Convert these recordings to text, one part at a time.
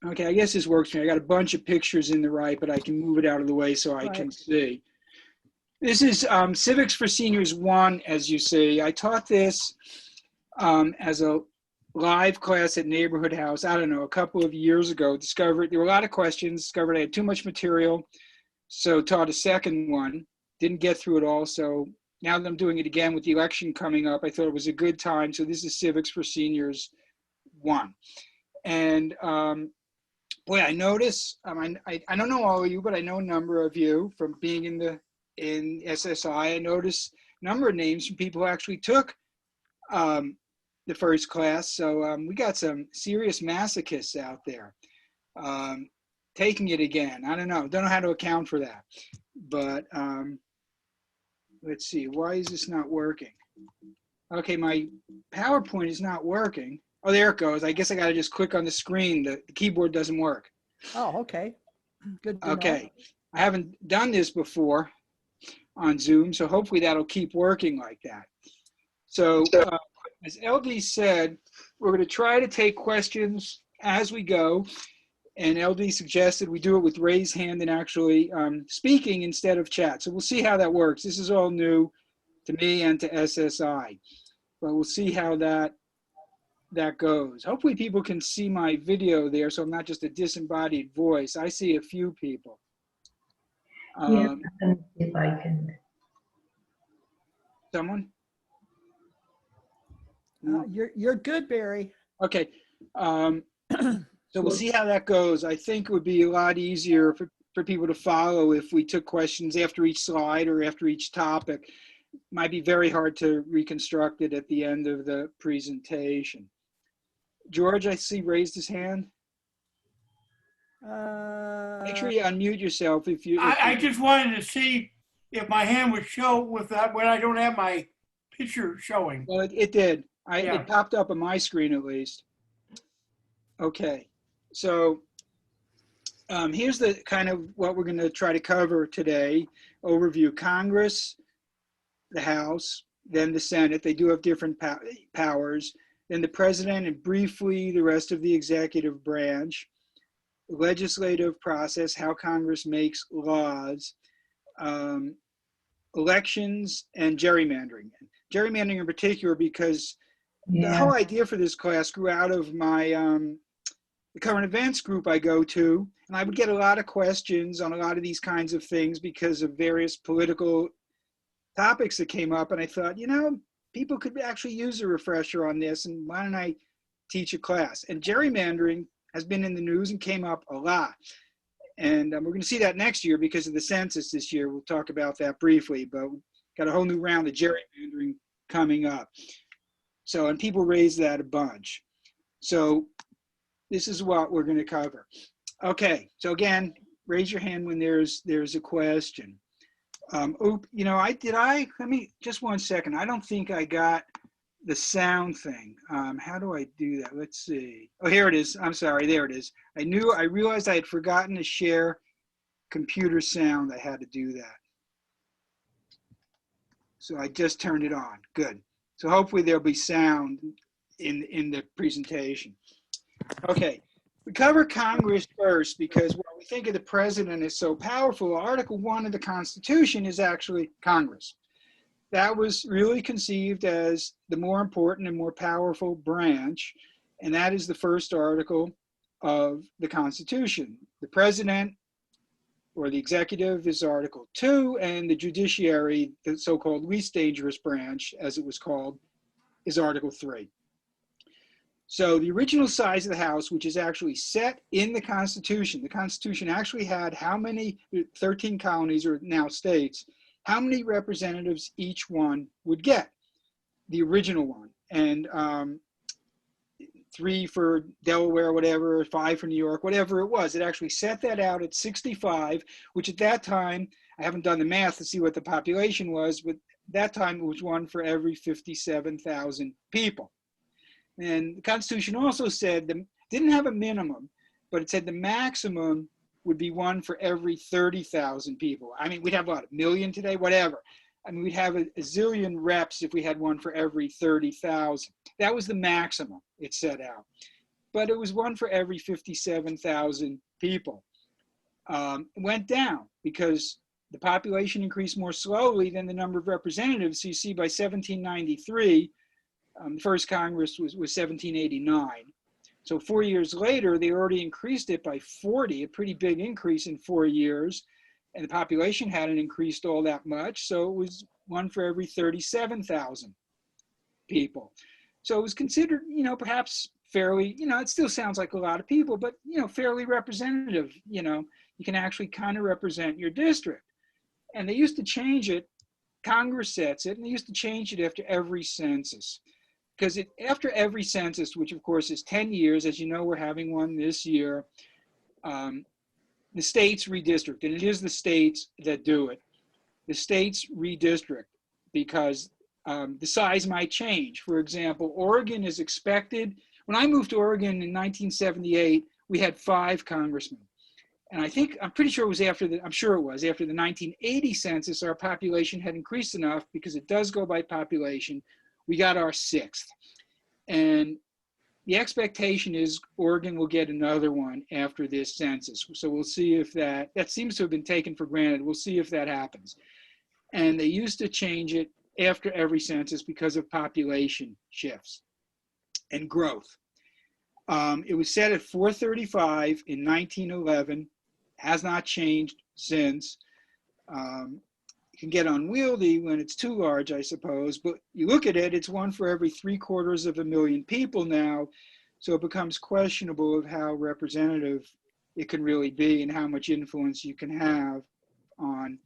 Okay, I guess this works for me. I got a bunch of pictures in the right, but I can move it out of the way so I can see. This is Civics for Seniors 1, as you see. I taught this as a live class at Neighborhood House, I don't know, a couple of years ago. Discovered there were a lot of questions, discovered I had too much material, so taught a second one. Didn't get through it all, so now that I'm doing it again with the election coming up, I thought it was a good time. So this is Civics for Seniors 1. And boy, I notice, I don't know all of you, but I know a number of you from being in SSI. I noticed a number of names from people who actually took the first class. So we got some serious masochists out there taking it again. I don't know how to account for that. But let's see, why is this not working? Okay, my PowerPoint is not working. Oh, there it goes. I guess I got to just click on the screen. The keyboard doesn't work. Oh, okay. Good to Okay. know. I haven't done this before on Zoom, so hopefully that'll keep working like that. So as LD said, we're going to try to take questions as we go. And LD suggested we do it with raised hand and actually speaking instead of chat. So we'll see how that works. This is all new to me and to SSI, but we'll see how that goes. Hopefully people can see my video there, so I'm not just a disembodied voice. I see a few people. Yeah, if I can. Someone? You're good, Barry. Okay. So we'll see how that goes. I think it would be a lot easier for people to follow if we took questions after each slide or after each topic. It might be very hard to reconstruct it at the end of the presentation. George, I see, raised his hand. Make sure you unmute yourself if you. I just wanted to see if my hand would show with that when I don't have my picture showing. Well, it did. Yeah. It popped up on my screen at least. Okay, so here's the kind of what we're going to try to cover today. Overview: Congress, the House, then the Senate. They do have different powers. Then the president, and briefly the rest of the executive branch. Legislative process, how Congress makes laws, elections, and gerrymandering. Gerrymandering in particular because the whole idea for this class grew out of my the current events group I go to, and I would get a lot of questions on a lot of these kinds of things because of various political topics that came up, and I thought, you know, people could actually use a refresher on this, and why don't I teach a class? And gerrymandering has been in the news and came up a lot. And we're going to see that next year because of the census this year. We'll talk about that briefly, but we've got a whole new round of gerrymandering coming up. So, and people raise that a bunch. So this is what we're going to cover. Okay, so again, raise your hand when there's a question. You know, let me, just one second. I don't think I got the sound thing. How do I do that? Let's see. Oh, here it is. I'm sorry, there it is. I realized I had forgotten to share computer sound. I had to do that. So I just turned it on. Good. So hopefully there'll be sound in the presentation. Okay, we cover Congress first because when we think of the president as so powerful, Article 1 of the Constitution is actually Congress. That was really conceived as the more important and more powerful branch, and that is the first article of the Constitution. The president or the executive is Article 2, and the judiciary, the so-called least dangerous branch, as it was called, is Article 3. So the original size of the House, which is actually set in the Constitution actually had how many, 13 colonies or now states, how many representatives each one would get, the original one. And 3 for Delaware, whatever, 5 for New York, whatever it was. It actually set that out at 65, which at that time, I haven't done the math to see what the population was, but that time it was 1 for every 57,000 people. And the Constitution also said, didn't have a minimum, but it said the maximum would be 1 for every 30,000 people. I mean, we'd have what, 1 million today, whatever. I mean, we'd have a zillion reps if we had 1 for every 30,000. That was the maximum it set out. but it was one for every 57,000 people. It went down because the population increased more slowly than the number of representatives. So you see by 1793, the first Congress was 1789. So 4 years later, they already increased it by 40, a pretty big increase in 4 years. And the population hadn't increased all that much. So it was one for every 37,000 people. So it was considered, perhaps fairly, it still sounds like a lot of people, but, fairly representative. You can actually kind of represent your district. And they used to change it. Congress sets it, and they used to change it after every census. Because after every census, which of course is 10 years, as you know, we're having one this year, the states redistrict, and it is the states that do it. The states redistrict because the size might change. For example, Oregon is expected, when I moved to Oregon in 1978, we had 5 congressmen. And I'm pretty sure it was after the 1980 census, our population had increased enough, because it does go by population, we got our 6th. And the expectation is Oregon will get another one after this census. So we'll see if that seems to have been taken for granted. We'll see if that happens. And they used to change it after every census because of population shifts and growth. It was set at 435 in 1911, has not changed since. It can get unwieldy when it's too large, I suppose, but you look at it, it's one for every 750,000 people now, so it becomes questionable of how representative it can really be and how much influence you can have on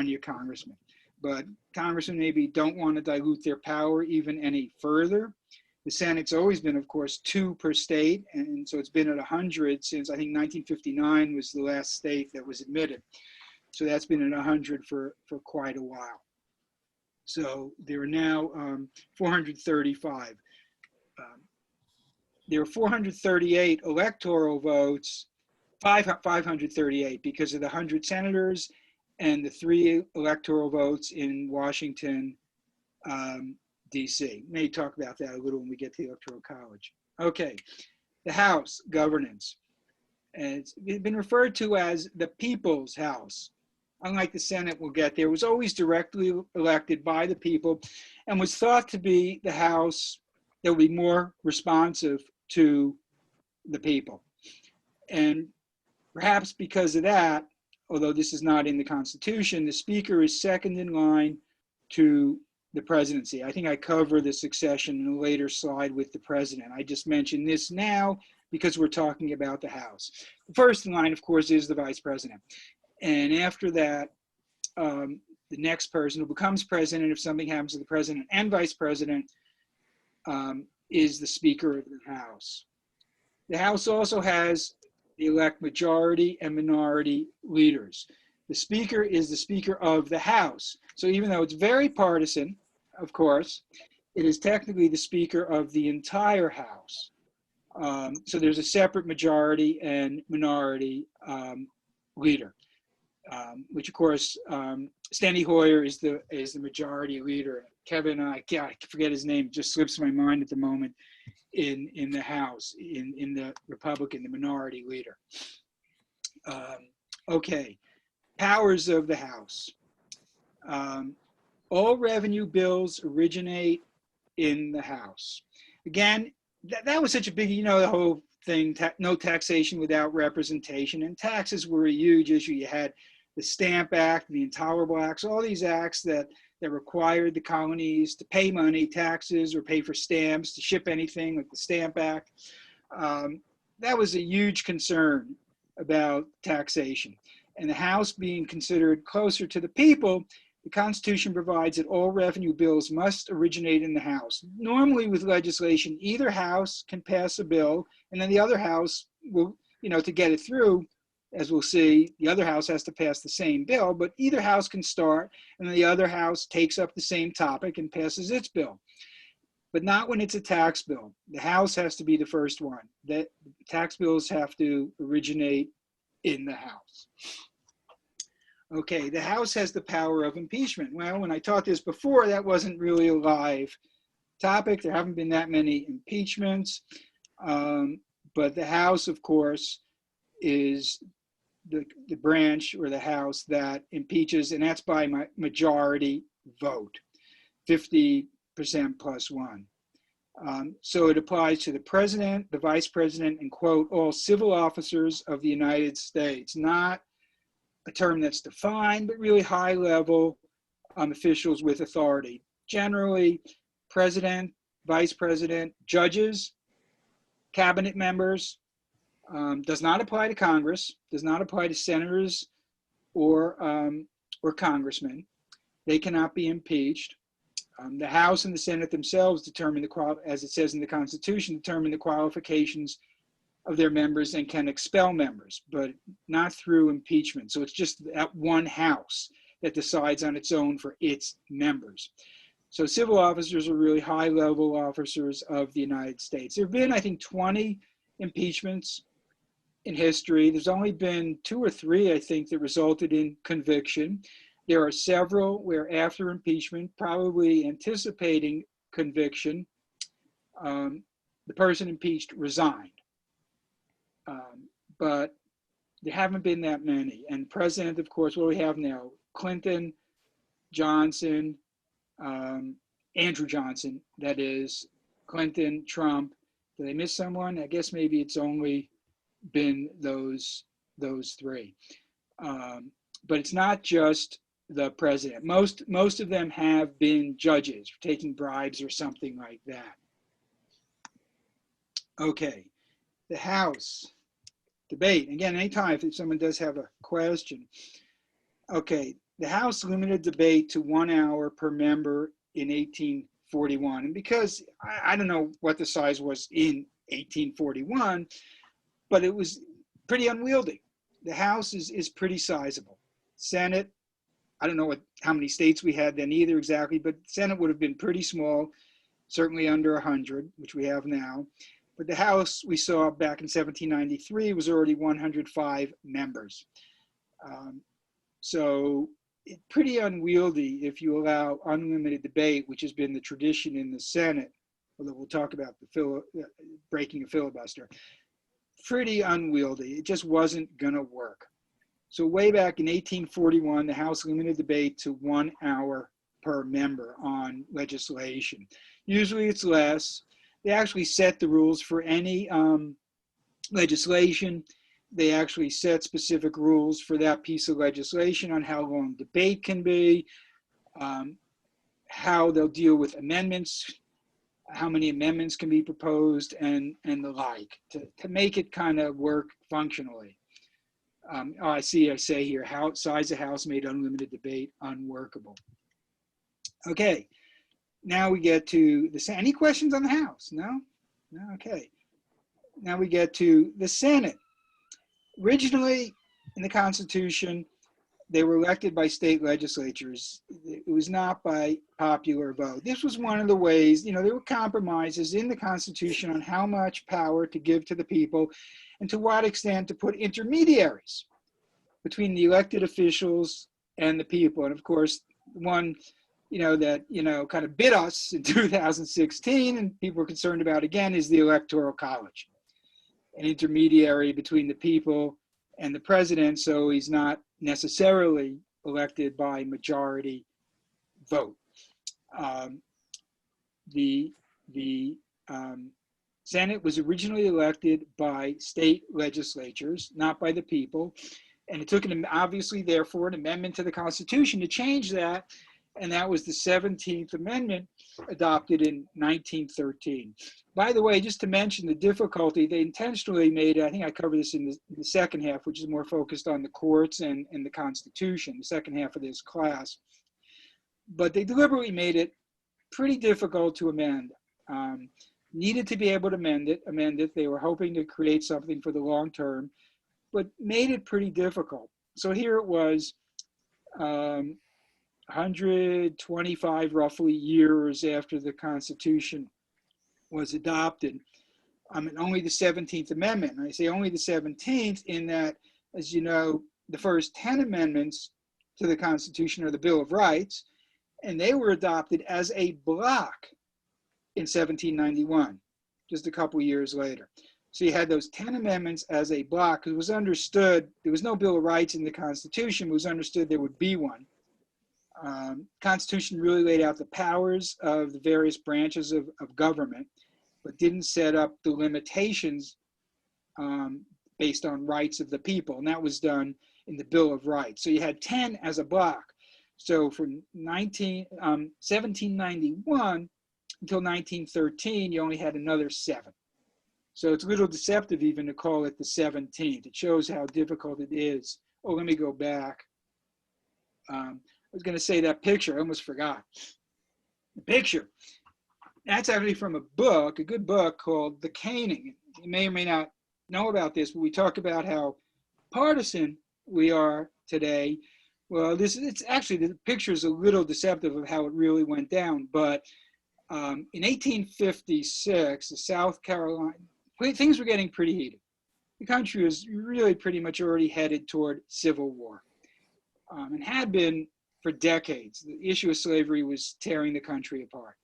your congressman. But congressmen maybe don't want to dilute their power even any further. The Senate's always been, of course, 2 per state, and so it's been at 100 since, I think, 1959 was the last state that was admitted. So that's been at 100 for quite a while. So there are now 435. There are 438 electoral votes, 538 because of the 100 senators and the 3 electoral votes in Washington, DC. Maybe talk about that a little when we get to the Electoral College. Okay, the House, governance. And it's been referred to as the People's House. Unlike the Senate, we'll get there, was always directly elected by the people and was thought to be the House that would be more responsive to the people. And perhaps because of that, although this is not in the Constitution, the Speaker is second in line to the presidency. I think I cover the succession in a later slide with the president. I just mentioned this now because we're talking about the House. The first in line, of course, is the vice president. And after that, the next person who becomes president, if something happens to the president and vice president, is the Speaker of the House. The House also has the elect majority and minority leaders. The Speaker is the Speaker of the House. So even though it's very partisan, of course, it is technically the Speaker of the entire House. So there's a separate majority and minority leader, which of course, Steny Hoyer is the majority leader. Kevin, I forget his name, just slips my mind at the moment, in the House, in the Republican, the minority leader. Okay, powers of the House. All revenue bills originate in the House. Again, that was such a big, the whole thing, no taxation without representation, and taxes were a huge issue. You had the Stamp Act, the Intolerable Acts, all these acts that required the colonies to pay money, taxes, or pay for stamps, to ship anything, like the Stamp Act. That was a huge concern about taxation. And the House being considered closer to the people, the Constitution provides that all revenue bills must originate in the House. Normally with legislation, either house can pass a bill, and then the other house will, to get it through, as we'll see, the other house has to pass the same bill, but either house can start, and the other house takes up the same topic and passes its bill. But not when it's a tax bill. The House has to be the first one. That tax bills have to originate in the House. Okay, the House has the power of impeachment. Well, when I taught this before, that wasn't really a live topic. There haven't been that many impeachments. But the House, of course, is the branch or the House that impeaches, and that's by majority vote, 50% plus one. So it applies to the president, the vice president, and quote, all civil officers of the United States. Not a term that's defined, but really high level officials with authority. Generally, president, vice president, judges, cabinet members, does not apply to Congress, does not apply to senators or congressmen. They cannot be impeached. The House and the Senate themselves determine as it says in the Constitution, determine the qualifications of their members and can expel members, but not through impeachment. So it's just that one House that decides on its own for its members. So civil officers are really high-level officers of the United States. There have been, I think, 20 impeachments in history. There's only been 2 or 3, I think, that resulted in conviction. There are several where after impeachment, probably anticipating conviction, the person impeached resigned. But there haven't been that many. And president, of course, what do we have now? Clinton, Johnson, Andrew Johnson, that is, Clinton, Trump. Did I miss someone? I guess maybe it's only been those 3. But it's not just the president. Most of them have been judges for taking bribes or something like that. Okay, the House debate. Again, anytime if someone does have a question. Okay, the House limited debate to 1 hour per member in 1841. And because I don't know what the size was in 1841, but it was pretty unwieldy. The House is pretty sizable. Senate, I don't know how many states we had then either exactly, but Senate would have been pretty small, certainly under 100, which we have now. But the House we saw back in 1793 was already 105 members. So pretty unwieldy if you allow unlimited debate, which has been the tradition in the Senate, although we'll talk about the breaking a filibuster. Pretty unwieldy. It just wasn't going to work. So way back in 1841, the House limited debate to 1 hour per member on legislation. Usually it's less. They actually set the rules for any legislation. They actually set specific rules for that piece of legislation on how long debate can be, how they'll deal with amendments, how many amendments can be proposed, and the like, to make it kind of work functionally. I say here, size of House made unlimited debate unworkable. Okay, now we get to any questions on the House? No? No, okay. Now we get to the Senate. Originally, in the Constitution, they were elected by state legislatures. It was not by popular vote. This was one of the ways, there were compromises in the Constitution on how much power to give to the people and to what extent to put intermediaries between the elected officials and the people. And of course, one, that, kind of bit us in 2016 and people were concerned about again is the Electoral College, an intermediary between the people and the president, so he's not necessarily elected by majority vote. The Senate was originally elected by state legislatures, not by the people, and it took obviously, therefore, an amendment to the Constitution to change that, and that was the 17th Amendment adopted in 1913. By the way, just to mention the difficulty, they intentionally made, I think I covered this in the second half, which is more focused on the courts and the Constitution, the second half of this class. But they deliberately made it pretty difficult to amend. Needed to be able to amend it. They were hoping to create something for the long term, but made it pretty difficult. So here it was, 125 roughly years after the Constitution was adopted, and only the 17th Amendment. And I say only the 17th in that, as you know, the first 10 amendments to the Constitution are the Bill of Rights, and they were adopted as a block in 1791, just a couple years later. So you had those 10 amendments as a block. It was understood, there was no Bill of Rights in the Constitution, it was understood there would be one. Constitution really laid out the powers of the various branches of government, but didn't set up the limitations based on rights of the people. And that was done in the Bill of Rights. So you had 10 as a block. So from 1791 until 1913, you only had another 7. So it's a little deceptive even to call it the 17th. It shows how difficult it is. Oh, let me go back. I was going to say that picture. I almost forgot. The picture. That's actually from a book, a good book called The Caning. You may or may not know about this, but we talk about how partisan we are today. Well, it's actually, the picture is a little deceptive of how it really went down. But in 1856, the South Carolina, things were getting pretty heated. The country was really pretty much already headed toward civil war, and had been for decades. The issue of slavery was tearing the country apart.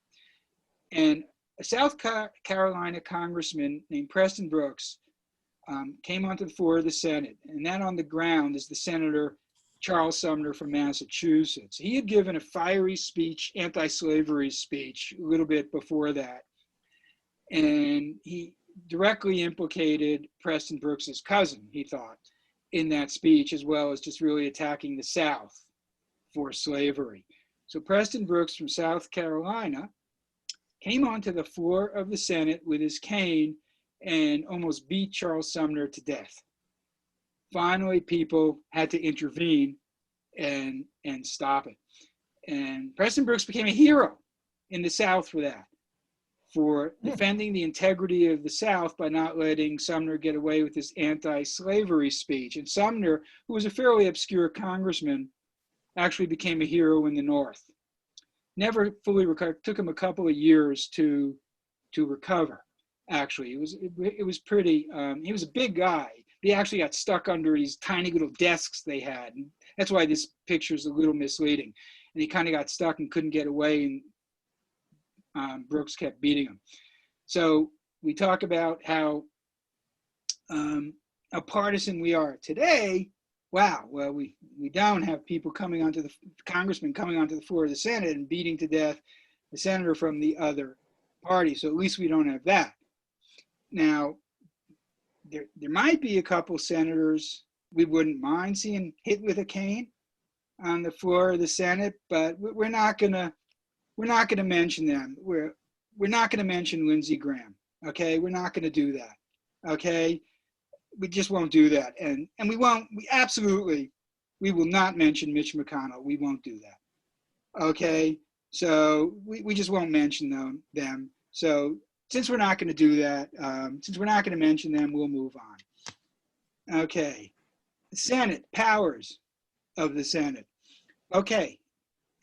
And a South Carolina congressman named Preston Brooks came onto the floor of the Senate, and that on the ground is the Senator Charles Sumner from Massachusetts. He had given a fiery speech, anti-slavery speech, a little bit before that. And he directly implicated Preston Brooks's cousin, he thought, in that speech, as well as just really attacking the South for slavery. So Preston Brooks from South Carolina came onto the floor of the Senate with his cane and almost beat Charles Sumner to death. Finally, people had to intervene and stop it. And Preston Brooks became a hero in the South for that, for defending the integrity of the South by not letting Sumner get away with his anti-slavery speech. And Sumner, who was a fairly obscure congressman, actually became a hero in the North. Never fully recovered. Took him a couple of years to recover. Actually, it was pretty. He was a big guy. He actually got stuck under these tiny little desks they had, and that's why this picture is a little misleading. And he kind of got stuck and couldn't get away, and Brooks kept beating him. So we talk about how partisan we are today. Wow, well, we don't have people coming onto the congressman coming onto the floor of the Senate and beating to death the senator from the other party. So at least we don't have that. Now, there might be a couple senators we wouldn't mind seeing hit with a cane on the floor of the Senate, but we're not gonna mention them. We're not gonna mention Lindsey Graham. Okay, we're not gonna do that. Okay. We just won't do that, and we will not mention Mitch McConnell. We won't do that. Okay, so we just won't mention them. So since we're not going to do that, since we're not going to mention them, we'll move on. Okay, Senate, powers of the Senate. Okay,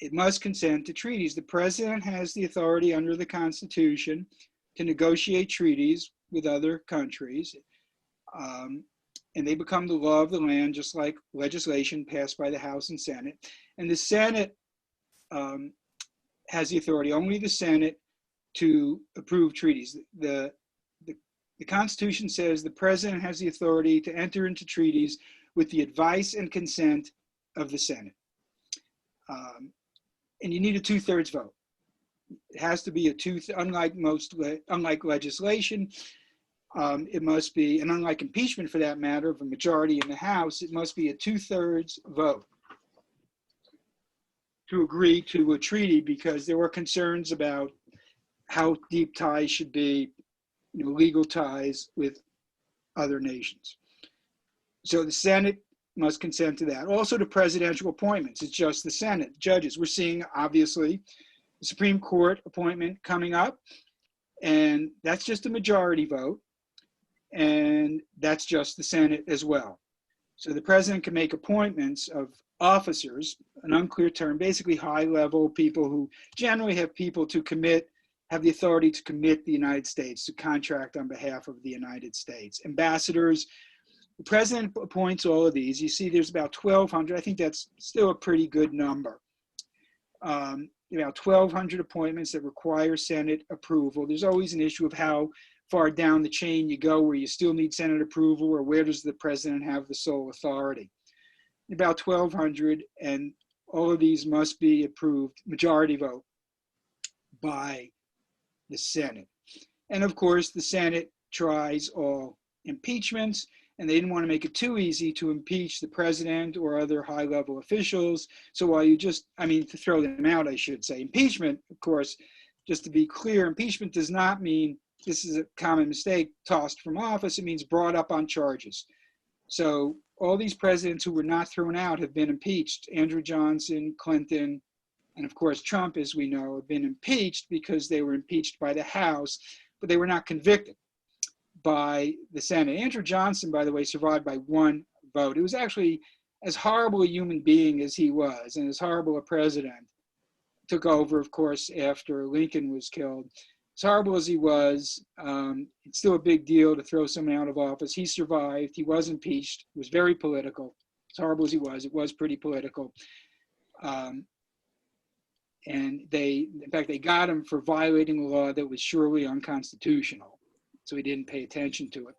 it must consent to treaties. The president has the authority under the Constitution to negotiate treaties with other countries. And they become the law of the land, just like legislation passed by the House and Senate. And the Senate has the authority, only the Senate, to approve treaties. The Constitution says the president has the authority to enter into treaties with the advice and consent of the Senate. And you need a 2/3 vote. It has to be unlike legislation. It must be, and unlike impeachment for that matter, of a majority in the House, it must be a 2/3 vote to agree to a treaty, because there were concerns about how deep ties should be, legal ties with other nations. So the Senate must consent to that. Also to presidential appointments, it's just the Senate. Judges, we're seeing obviously the Supreme Court appointment coming up, and that's just a majority vote. And that's just the Senate as well. So the president can make appointments of officers, an unclear term, basically high-level people who generally have the authority to commit the United States, to contract on behalf of the United States. Ambassadors, the president appoints all of these. You see there's about 1,200. I think that's still a pretty good number. About 1,200 appointments that require Senate approval. There's always an issue of how far down the chain you go where you still need Senate approval, or where does the president have the sole authority? About 1,200, and all of these must be approved, majority vote, by the Senate. And of course, the Senate tries all impeachments, and they didn't want to make it too easy to impeach the president or other high-level officials. So while you to throw them out, I should say. Impeachment, of course, just to be clear, impeachment does not mean, this is a common mistake, tossed from office. It means brought up on charges. So all these presidents who were not thrown out have been impeached. Andrew Johnson, Clinton, and of course Trump, as we know, have been impeached because they were impeached by the House, but they were not convicted by the Senate. Andrew Johnson, by the way, survived by one vote. It was actually, as horrible a human being as he was, and as horrible a president, took over, of course, after Lincoln was killed. As horrible as he was, it's still a big deal to throw someone out of office. He survived. He was impeached. It was very political. As horrible as he was, it was pretty political. And in fact, they got him for violating a law that was surely unconstitutional. So he didn't pay attention to it.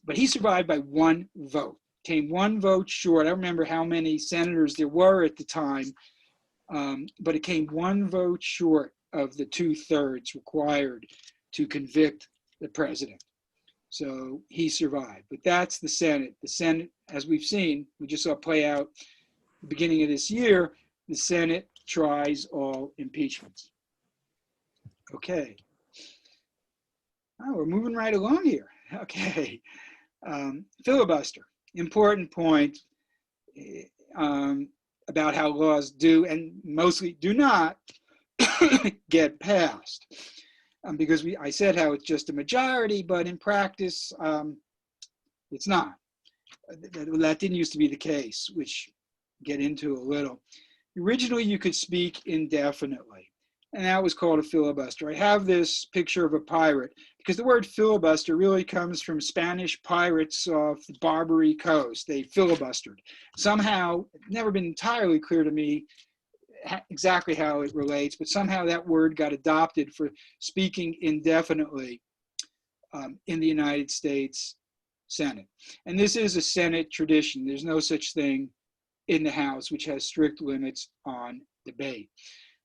But he survived by one vote, came one vote short. I don't remember how many senators there were at the time, but it came one vote short of the 2/3 required to convict the president. So he survived. But that's the Senate. The Senate, as we've seen, we just saw play out at the beginning of this year, the Senate tries all impeachments. Okay. Oh, we're moving right along here. Okay. Filibuster, important point about how laws do and mostly do not get passed. Because I said how it's just a majority, but in practice, it's not. That didn't used to be the case, which we'll get into a little. Originally, you could speak indefinitely, and that was called a filibuster. I have this picture of a pirate, because the word filibuster really comes from Spanish pirates off the Barbary coast. They filibustered. Somehow, it's never been entirely clear to me exactly how it relates, but somehow that word got adopted for speaking indefinitely in the United States Senate. And this is a Senate tradition. There's no such thing in the House, which has strict limits on debate.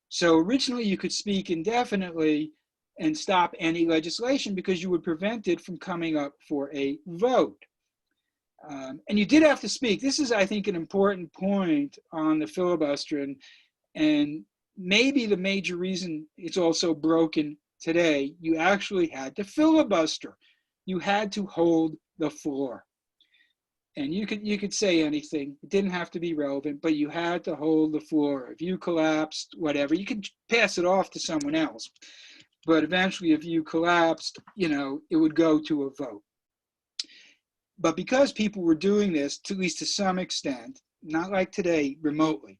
So originally you could speak indefinitely and stop any legislation because you would prevent it from coming up for a vote. And you did have to speak. This is, I think, an important point on the filibuster, and maybe the major reason it's also broken today. You actually had to filibuster. You had to hold the floor. And you could say anything. It didn't have to be relevant, but you had to hold the floor. If you collapsed, whatever, you could pass it off to someone else. But eventually, if you collapsed, it would go to a vote. But because people were doing this, at least to some extent, not like today, remotely,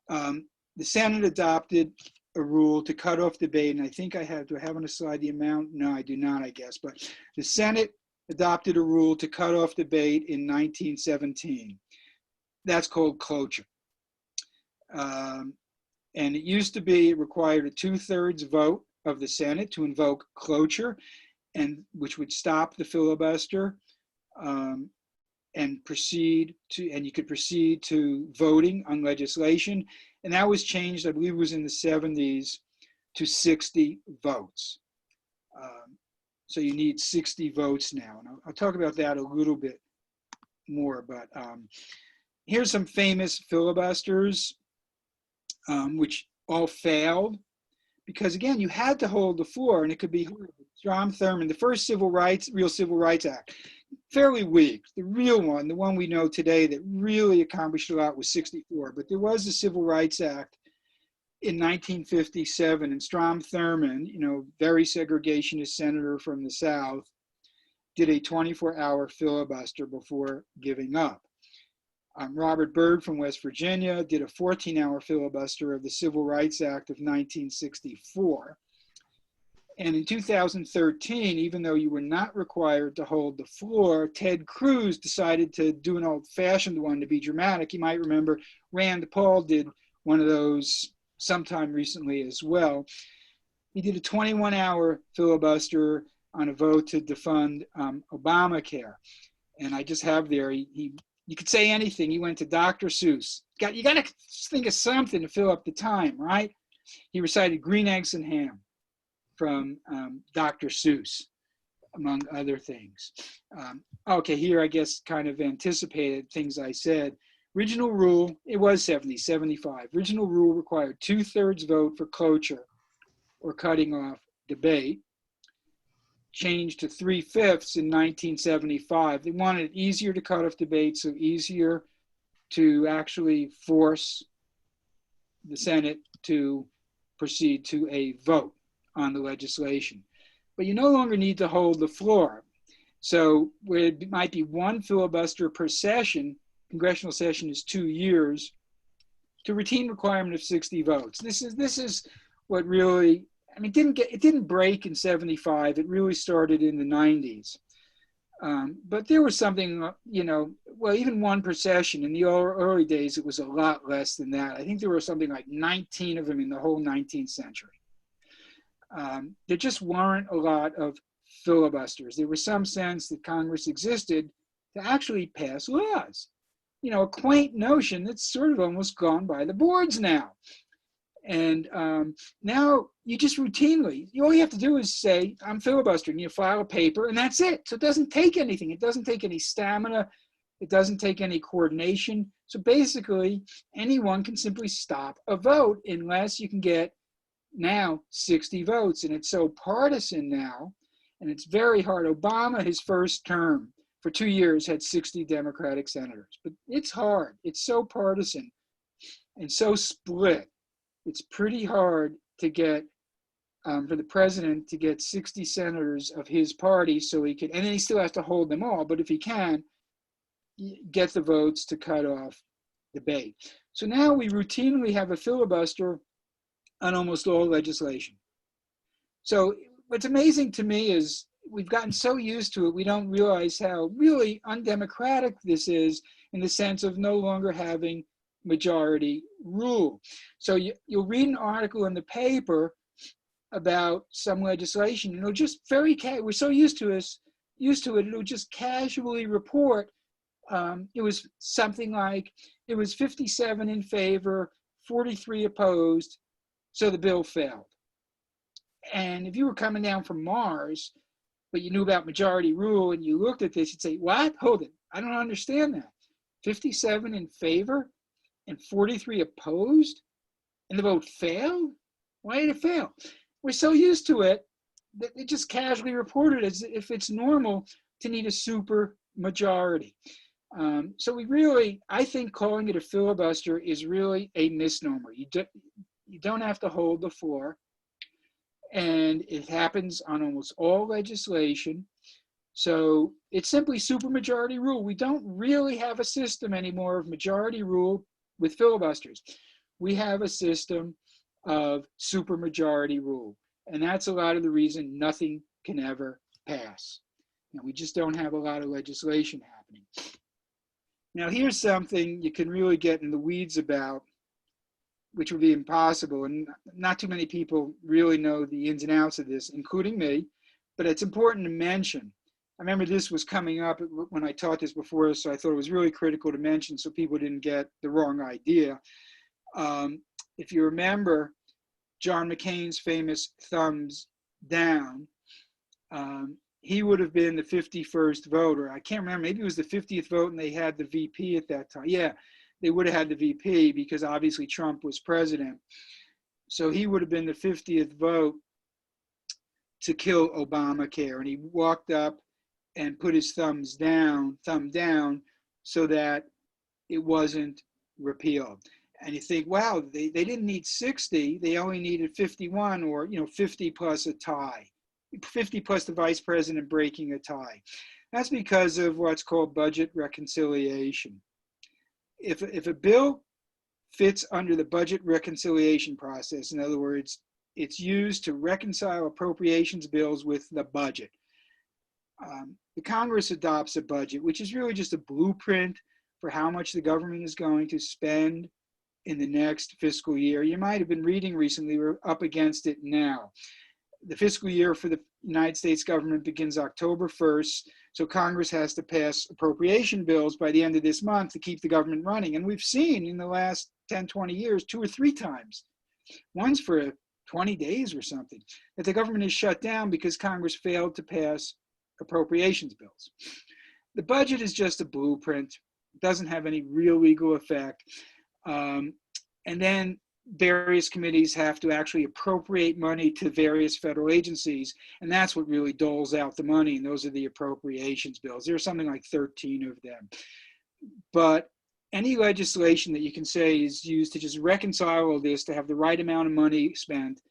the Senate adopted a rule to cut off debate. And I think do I have on the slide the amount? No, I do not, I guess. But the Senate adopted a rule to cut off debate in 1917. That's called cloture. And it used to be it required a 2/3 vote of the Senate to invoke cloture, and which would stop the filibuster and you could proceed to voting on legislation. And that was changed, I believe it was in the 70s, to 60 votes. So you need 60 votes now. And I'll talk about that a little bit more, but here's some famous filibusters, which all failed. Because again, you had to hold the floor, and it could be Strom Thurmond, the first real Civil Rights Act, fairly weak. The real one, the one we know today that really accomplished a lot, was 64. But there was a Civil Rights Act in 1957, and Strom Thurmond, very segregationist senator from the South, did a 24-hour filibuster before giving up. Robert Byrd from West Virginia did a 14-hour filibuster of the Civil Rights Act of 1964. And in 2013, even though you were not required to hold the floor, Ted Cruz decided to do an old-fashioned one to be dramatic. You might remember Rand Paul did one of those sometime recently as well. he did a 21-hour filibuster on a vote to defund Obamacare. And I just have there, you could say anything. He went to Dr. Seuss. You got to think of something to fill up the time, right? He recited Green Eggs and Ham from Dr. Seuss, among other things. Okay, here I guess kind of anticipated things I said. Original rule, it was 75. Original rule required 2/3 vote for cloture or cutting off debate. Changed to 3/5 in 1975. They wanted it easier to cut off debate, so easier to actually force the Senate to proceed to a vote on the legislation. But you no longer need to hold the floor. So where it might be one filibuster per session, congressional session is 2 years, to routine requirement of 60 votes. This is what really, I mean, it didn't break in 75. It really started in the 90s. But there was something, well, even one per session. In the early days, it was a lot less than that. I think there were something like 19 of them in the whole 19th century. There just weren't a lot of filibusters. There was some sense that Congress existed to actually pass laws. A quaint notion that's sort of almost gone by the boards now. And now you just routinely, all you have to do is say, I'm filibustering. You file a paper and that's it. So it doesn't take anything. It doesn't take any stamina. It doesn't take any coordination. So basically, anyone can simply stop a vote unless you can get now 60 votes. And it's so partisan now, and it's very hard. Obama, his first term for 2 years, had 60 Democratic senators. But it's hard. It's so partisan and so split. It's pretty hard to get, for the president to get 60 senators of his party so he can, and then he still has to hold them all, but if he can, get the votes to cut off debate. So now we routinely have a filibuster on almost all legislation. So what's amazing to me is we've gotten so used to it, we don't realize how really undemocratic this is in the sense of no longer having majority rule. So you'll read an article in the paper about some legislation, and it'll just we're so used to it, it'll just casually report. It was something like, it was 57 in favor, 43 opposed, so the bill failed. And if you were coming down from Mars, but you knew about majority rule and you looked at this, you'd say, what? Hold it. I don't understand that. 57 in favor and 43 opposed, and the vote failed? Why did it fail? We're so used to it that they just casually report it as if it's normal to need a super majority. So I think calling it a filibuster is really a misnomer. You don't have to hold the floor, and it happens on almost all legislation. So it's simply supermajority rule. We don't really have a system anymore of majority rule with filibusters. We have a system of supermajority rule. And that's a lot of the reason nothing can ever pass. We just don't have a lot of legislation happening. Now here's something you can really get in the weeds about, which would be impossible. And not too many people really know the ins and outs of this, including me, but it's important to mention. I remember this was coming up when I taught this before, so I thought it was really critical to mention so people didn't get the wrong idea. If you remember John McCain's famous thumbs down, he would have been the 51st voter. I can't remember, maybe it was the 50th vote and they had the VP at that time. Yeah, they would have had the VP because obviously Trump was president. So he would have been the 50th vote to kill Obamacare. And he walked up and put his thumb down, so that it wasn't repealed. And you think, wow, they didn't need 60, they only needed 51, or 50 plus a tie, 50 plus the vice president breaking a tie. That's because of what's called budget reconciliation. If a bill fits under the budget reconciliation process, in other words, it's used to reconcile appropriations bills with the budget. The Congress adopts a budget, which is really just a blueprint for how much the government is going to spend in the next fiscal year. You might have been reading recently, we're up against it now. The fiscal year for the United States government begins October 1st, so Congress has to pass appropriation bills by the end of this month to keep the government running. And we've seen in the last 10, 20 years, 2 or 3 times, once for 20 days or something, that the government is shut down because Congress failed to pass appropriations bills. The budget is just a blueprint. It doesn't have any real legal effect. And then various committees have to actually appropriate money to various federal agencies, and that's what really doles out the money, and those are the appropriations bills. There's something like 13 of them. But any legislation that you can say is used to just reconcile all this, to have the right amount of money spent,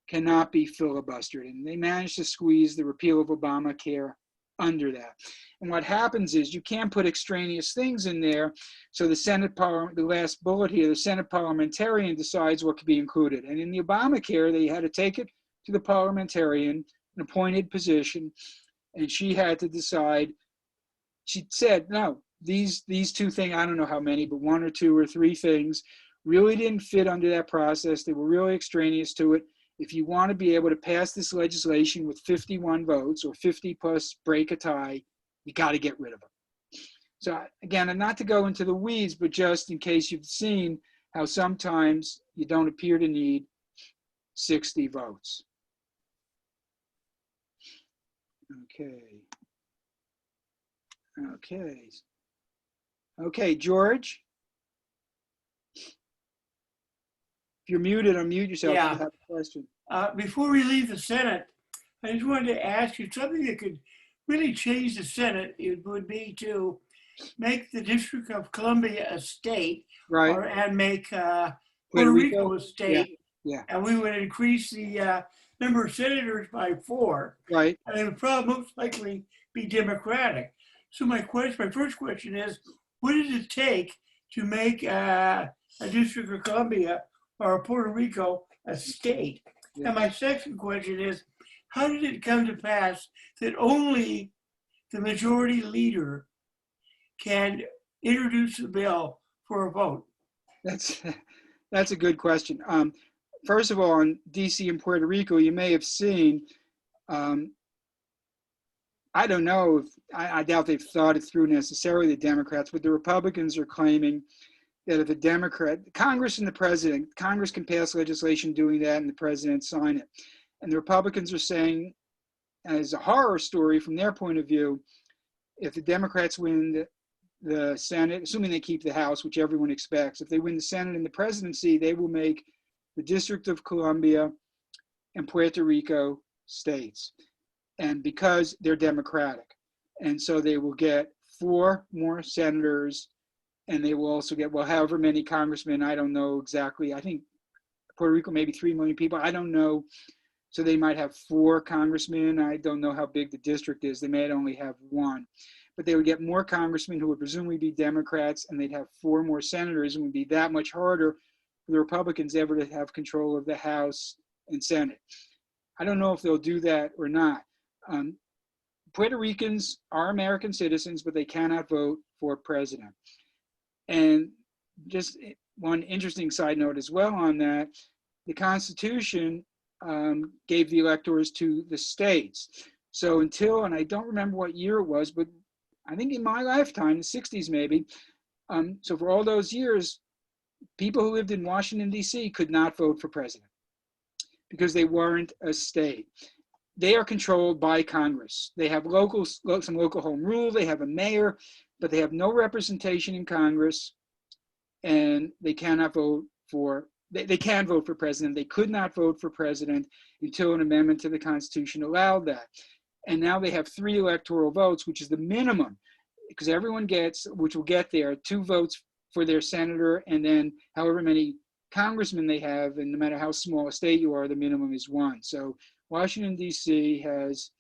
cannot be filibustered. And they managed to squeeze the repeal of Obamacare under that. And what happens is you can't put extraneous things in there. So the Senate, the last bullet here, the Senate parliamentarian decides what could be included. And in the Obamacare, they had to take it to the parliamentarian, an appointed position, and she had to decide. She said, no, these 2 things, I don't know how many, but 1 or 2 or 3 things really didn't fit under that process. They were really extraneous to it. If you want to be able to pass this legislation with 51 votes or 50 plus break a tie, you got to get rid of them. So again, and not to go into the weeds, but just in case you've seen how sometimes you don't appear to need 60 votes. Okay, George. If you're muted, unmute yourself. Yeah. If you have a question. Before we leave the Senate, I just wanted to ask you something that could really change the Senate. It would be to make the District of Columbia a state, Right. and make Puerto Rico a state. Yeah. And we would increase the number of senators by 4. Right. And they would probably most likely be Democratic. So my first question is, what does it take to make a District of Columbia or Puerto Rico a state? Yeah. And my second question is, how did it come to pass that only the majority leader can introduce the bill for a vote? That's a good question. First of all, in DC and Puerto Rico, you may have seen, I don't know if, I doubt they've thought it through necessarily, the Democrats, but the Republicans are claiming that if a Democrat, Congress and the president, Congress can pass legislation doing that and the president sign it. And the Republicans are saying, as a horror story from their point of view, if the Democrats win the Senate, assuming they keep the House, which everyone expects, if they win the Senate and the presidency, they will make the District of Columbia and Puerto Rico states. And because they're Democratic. And so they will get 4 more senators, and they will also get, well, however many congressmen, I don't know exactly. I think Puerto Rico, maybe 3 million people, I don't know. So they might have 4 congressmen. I don't know how big the district is. They may only have 1. But they would get more congressmen who would presumably be Democrats, and they'd have 4 more senators, and it would be that much harder for the Republicans ever to have control of the House and Senate. I don't know if they'll do that or not. Puerto Ricans are American citizens, but they cannot vote for president. And just one interesting side note as well on that, the Constitution gave the electors to the states. So until, and I don't remember what year it was, but I think in my lifetime, the 60s maybe, so for all those years, people who lived in Washington, D.C. could not vote for president because they weren't a state. They are controlled by Congress. They have some local home rule, they have a mayor, but they have no representation in Congress, and they cannot vote for, they can vote for president. They could not vote for president until an amendment to the Constitution allowed that. And now they have 3 electoral votes, which is the minimum, because everyone gets, which will get there, 2 votes for their senator, and then however many congressmen they have, and no matter how small a state you are, the minimum is 1. So Washington, D.C. has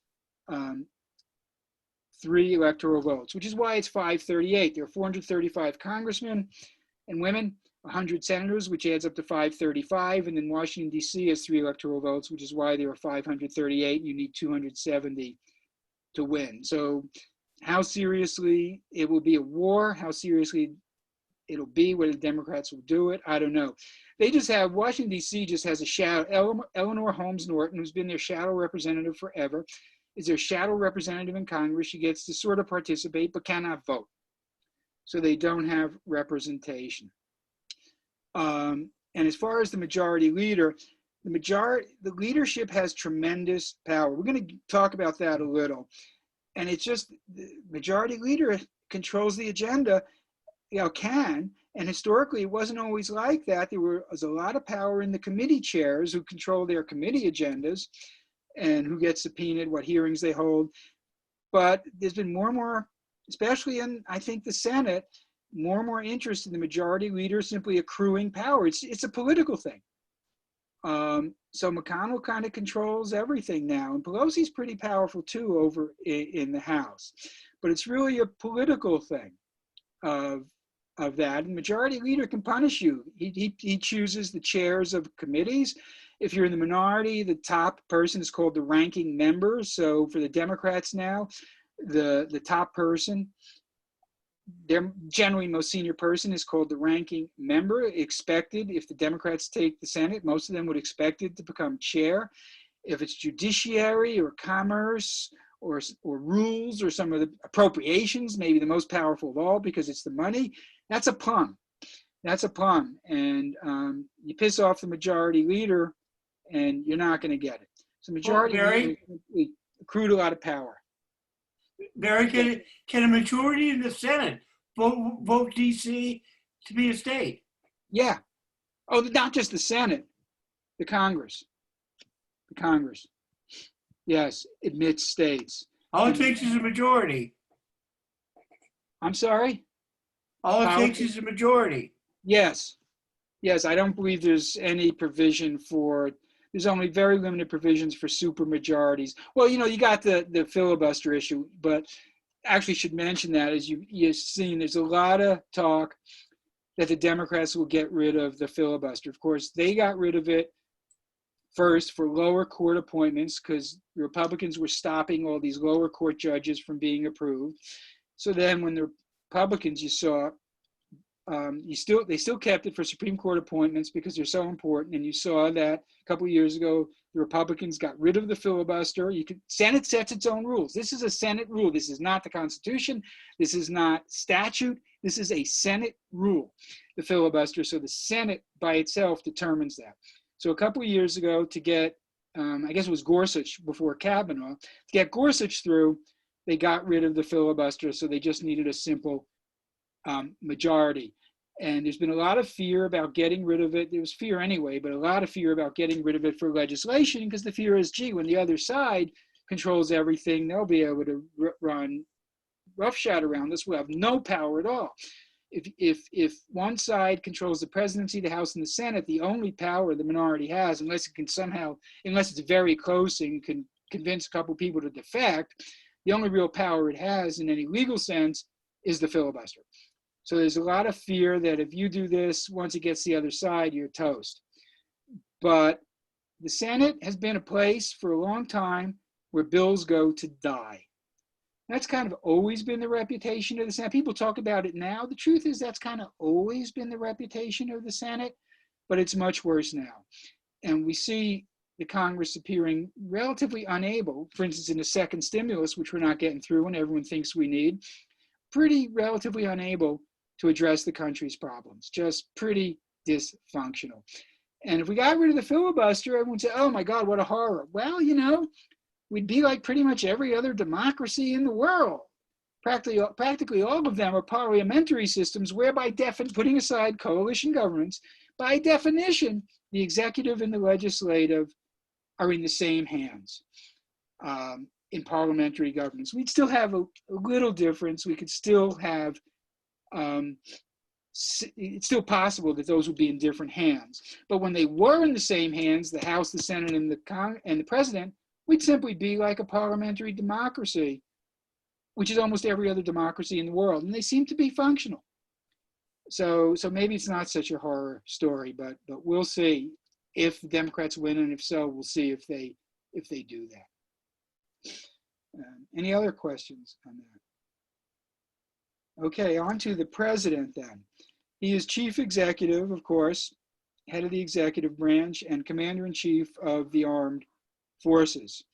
3 electoral votes, which is why it's 538. There are 435 congressmen and women, 100 senators, which adds up to 535. And then Washington, D.C. has 3 electoral votes, which is why there are 538. You need 270 to win. So how seriously it will be a war, how seriously it'll be, whether the Democrats will do it, I don't know. They just have, Washington, D.C. just has a shadow, Eleanor Holmes Norton, who's been their shadow representative forever, is their shadow representative in Congress. She gets to sort of participate, but cannot vote. So they don't have representation. And as far as the majority leader, the leadership has tremendous power. We're going to talk about that a little. And it's just the majority leader controls the agenda, can. And historically, it wasn't always like that. There was a lot of power in the committee chairs who control their committee agendas and who get subpoenaed, what hearings they hold. But there's been more and more, especially in, I think, the Senate, more and more interest in the majority leader simply accruing power. It's a political thing. So McConnell kind of controls everything now. And Pelosi's pretty powerful too over in the House. But it's really a political thing of that. And majority leader can punish you. He chooses the chairs of committees. If you're in the minority, the top person is called the ranking member. So for the Democrats now, the top person, their generally most senior person, is called the ranking member. Expected, if the Democrats take the Senate, most of them would expect it to become chair. If it's judiciary or commerce or rules or some of the appropriations, maybe the most powerful of all because it's the money, that's a plum. That's a plum. And you piss off the majority leader and you're not going to get it. So majority leader accrued a lot of power. Barry, can a majority in the Senate vote DC to be a state? Yeah. Oh, not just the Senate, the Congress. The Congress. Yes, admits states. All it takes is a majority. I'm sorry? All it takes is a majority. Yes. Yes, I don't believe there's any provision for, there's only very limited provisions for super majorities. Well, you got the filibuster issue, but actually should mention that, as you've seen, there's a lot of talk that the Democrats will get rid of the filibuster. Of course, they got rid of it first for lower court appointments because the Republicans were stopping all these lower court judges from being approved. So then when the Republicans, you saw, they still kept it for Supreme Court appointments because they're so important. And you saw that a couple of years ago, the Republicans got rid of the filibuster. Senate sets its own rules. This is a Senate rule. This is not the Constitution. This is not statute. This is a Senate rule, the filibuster. So the Senate by itself determines that. So a couple of years ago, to get, I guess it was Gorsuch before Kavanaugh, to get Gorsuch through, they got rid of the filibuster. So they just needed a simple majority. And there's been a lot of fear about getting rid of it. There was fear anyway, but a lot of fear about getting rid of it for legislation because the fear is, gee, when the other side controls everything, they'll be able to run roughshod around us. We'll have no power at all. If one side controls the presidency, the House, and the Senate, the only power the minority has, unless it can somehow, unless it's very close and can convince a couple people to defect, the only real power it has in any legal sense is the filibuster. So there's a lot of fear that if you do this, once it gets the other side, you're toast. But the Senate has been a place for a long time where bills go to die. That's kind of always been the reputation of the Senate. People talk about it now. The truth is that's kind of always been the reputation of the Senate, but it's much worse now. And we see the Congress appearing relatively unable, for instance, in the second stimulus, which we're not getting through and everyone thinks we need, pretty relatively unable to address the country's problems, just pretty dysfunctional. And if we got rid of the filibuster, everyone would say, oh my God, what a horror. Well, we'd be like pretty much every other democracy in the world. Practically all of them are parliamentary systems whereby, putting aside coalition governments, by definition, the executive and the legislative are in the same hands in parliamentary governance. We'd still have a little difference. We could still have, it's still possible that those would be in different hands. But when they were in the same hands, the House, the Senate, and the President, we'd simply be like a parliamentary democracy, which is almost every other democracy in the world. And they seem to be functional. So maybe it's not such a horror story, but we'll see if the Democrats win, and if so, we'll see if they do that. Any other questions on that? Okay, on to the president then. He is chief executive, of course, head of the executive branch, and commander-in-chief of the armed forces.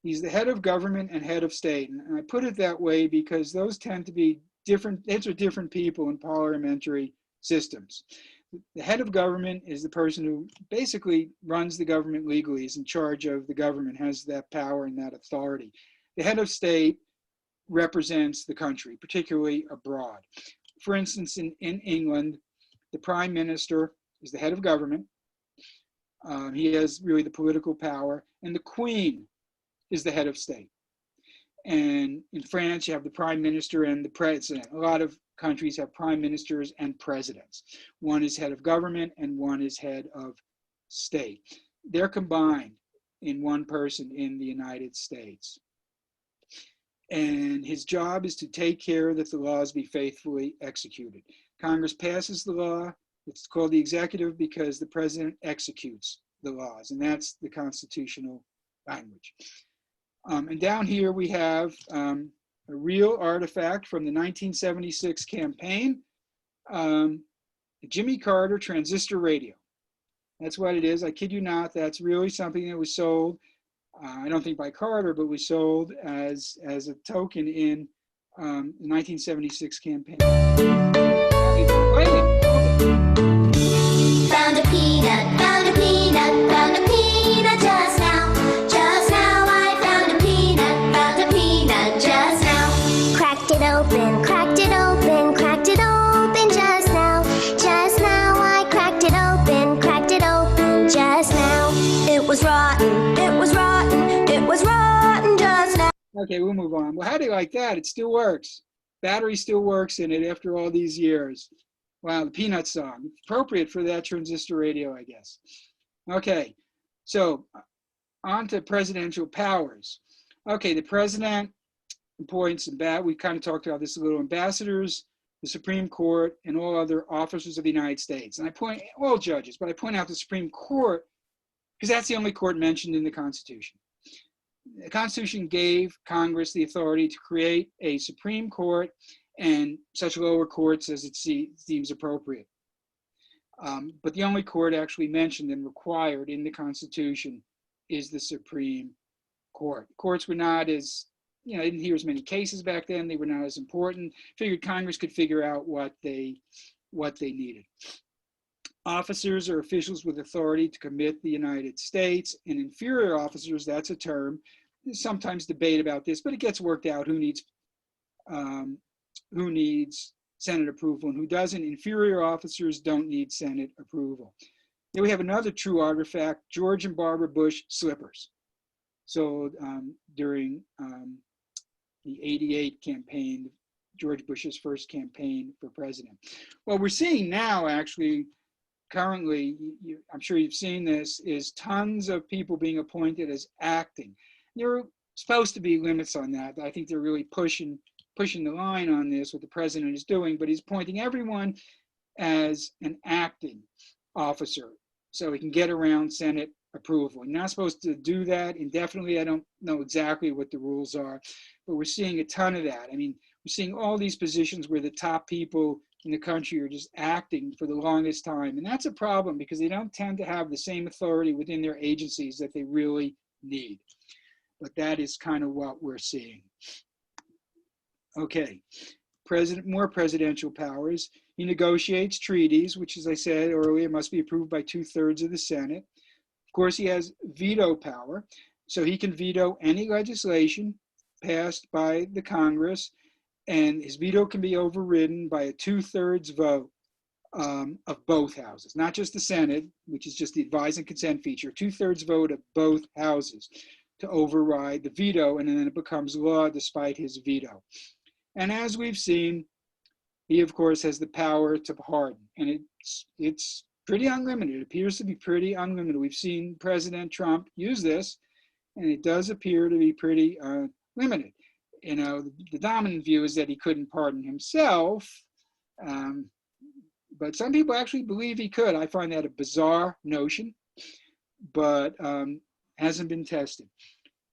He's the head of government and head of state. And I put it that way because those tend to be different, those are different people in parliamentary systems. The head of government is the person who basically runs the government legally, is in charge of the government, has that power and that authority. The head of state represents the country, particularly abroad. For instance, in England, the prime minister is the head of government. He has really the political power, and the queen is the head of state. And in France, you have the prime minister and the president. A lot of countries have prime ministers and presidents. One is head of government and one is head of state. They're combined in one person in the United States. And his job is to take care that the laws be faithfully executed. Congress passes the law. It's called the executive because the president executes the laws, and that's the constitutional language. And down here we have a real artifact from the 1976 campaign, Jimmy Carter transistor radio. That's what it is. I kid you not, that's really something that was sold, I don't think by Carter, but was sold as a token in the 1976 campaign. Found a peanut, found a peanut, found a peanut just now. Just now I found a peanut just now. Cracked it open, cracked it open, cracked it open just now. Just now I cracked it open just now. It was rotten, it was rotten, it was rotten just now. Okay, we'll move on. Well, how do you like that? It still works. Battery still works in it after all these years. Wow, the Peanut song. Appropriate for that transistor radio, I guess. Okay, so on to presidential powers. Okay, the president appoints, we kind of talked about this a little, ambassadors, the Supreme Court, and all other officers of the United States. And I point, all judges, but I point out the Supreme Court because that's the only court mentioned in the Constitution. The Constitution gave Congress the authority to create a Supreme Court and such lower courts as it deems appropriate. But the only court actually mentioned and required in the Constitution is the Supreme Court. Courts were not as, I didn't hear as many cases back then. They were not as important. Figured Congress could figure out what they needed. Officers are officials with authority to commit the United States, and inferior officers, that's a term. There's sometimes debate about this, but it gets worked out who needs Senate approval and who doesn't. Inferior officers don't need Senate approval. Then we have another true artifact, George and Barbara Bush slippers. So during the '88 campaign, George Bush's first campaign for president. What we're seeing now, actually, currently, I'm sure you've seen this, is tons of people being appointed as acting. There are supposed to be limits on that. I think they're really pushing the line on this, what the president is doing, but he's appointing everyone as an acting officer so he can get around Senate approval. You're not supposed to do that indefinitely. I don't know exactly what the rules are, but we're seeing a ton of that. I mean, we're seeing all these positions where the top people in the country are just acting for the longest time. And that's a problem because they don't tend to have the same authority within their agencies that they really need. But that is kind of what we're seeing. Okay, more presidential powers. He negotiates treaties, which, as I said earlier, must be approved by 2/3 of the Senate. Of course, he has veto power, so he can veto any legislation passed by the Congress, and his veto can be overridden by a 2/3 vote of both houses, not just the Senate, which is just the advise and consent feature, 2/3 vote of both houses to override the veto, and then it becomes law despite his veto. And as we've seen, he, of course, has the power to pardon, and it's pretty unlimited. It appears to be pretty unlimited. We've seen President Trump use this, and it does appear to be pretty limited. The dominant view is that he couldn't pardon himself, but some people actually believe he could. I find that a bizarre notion, but hasn't been tested.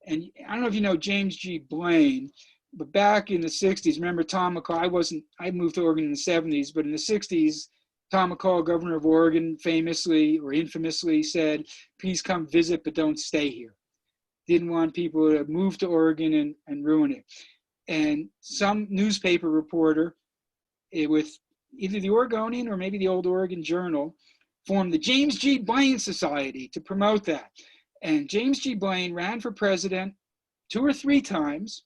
And I don't know if you know James G. Blaine, but back in the 60s, remember Tom McCall? I moved to Oregon in the 70s, but in the 60s, Tom McCall, governor of Oregon, famously or infamously said, please come visit, but don't stay here. Didn't want people to move to Oregon and ruin it. And some newspaper reporter with either the Oregonian or maybe the Old Oregon Journal formed the James G. Blaine Society to promote that. And James G. Blaine ran for president 2 or 3 times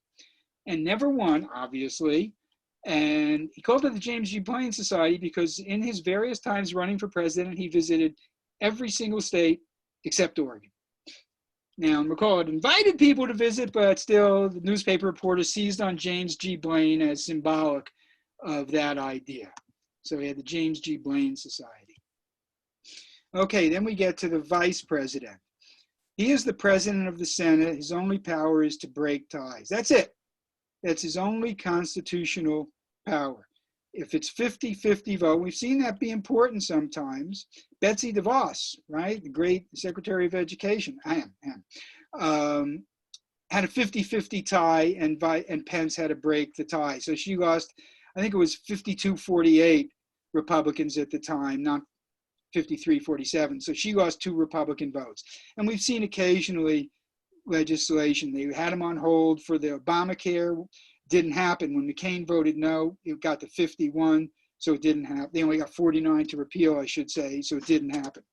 and never won, obviously. And he called it the James G. Blaine Society because in his various times running for president, he visited every single state except Oregon. Now, McCall had invited people to visit, but still the newspaper reporter seized on James G. Blaine as symbolic of that idea. So we had the James G. Blaine Society. Okay, then we get to the vice president. He is the president of the Senate. His only power is to break ties. That's it. That's his only constitutional power. If it's 50-50 vote, we've seen that be important sometimes. Betsy DeVos, right, the great Secretary of Education, had a 50-50 tie, and Pence had to break the tie. So she lost, I think it was 52-48 Republicans at the time, not 53-47. So she lost 2 Republican votes. And we've seen occasionally legislation. They had them on hold for the Obamacare. Didn't happen. When McCain voted no, it got to 51, so it didn't happen. They only got 49 to repeal, I should say, so it didn't happen.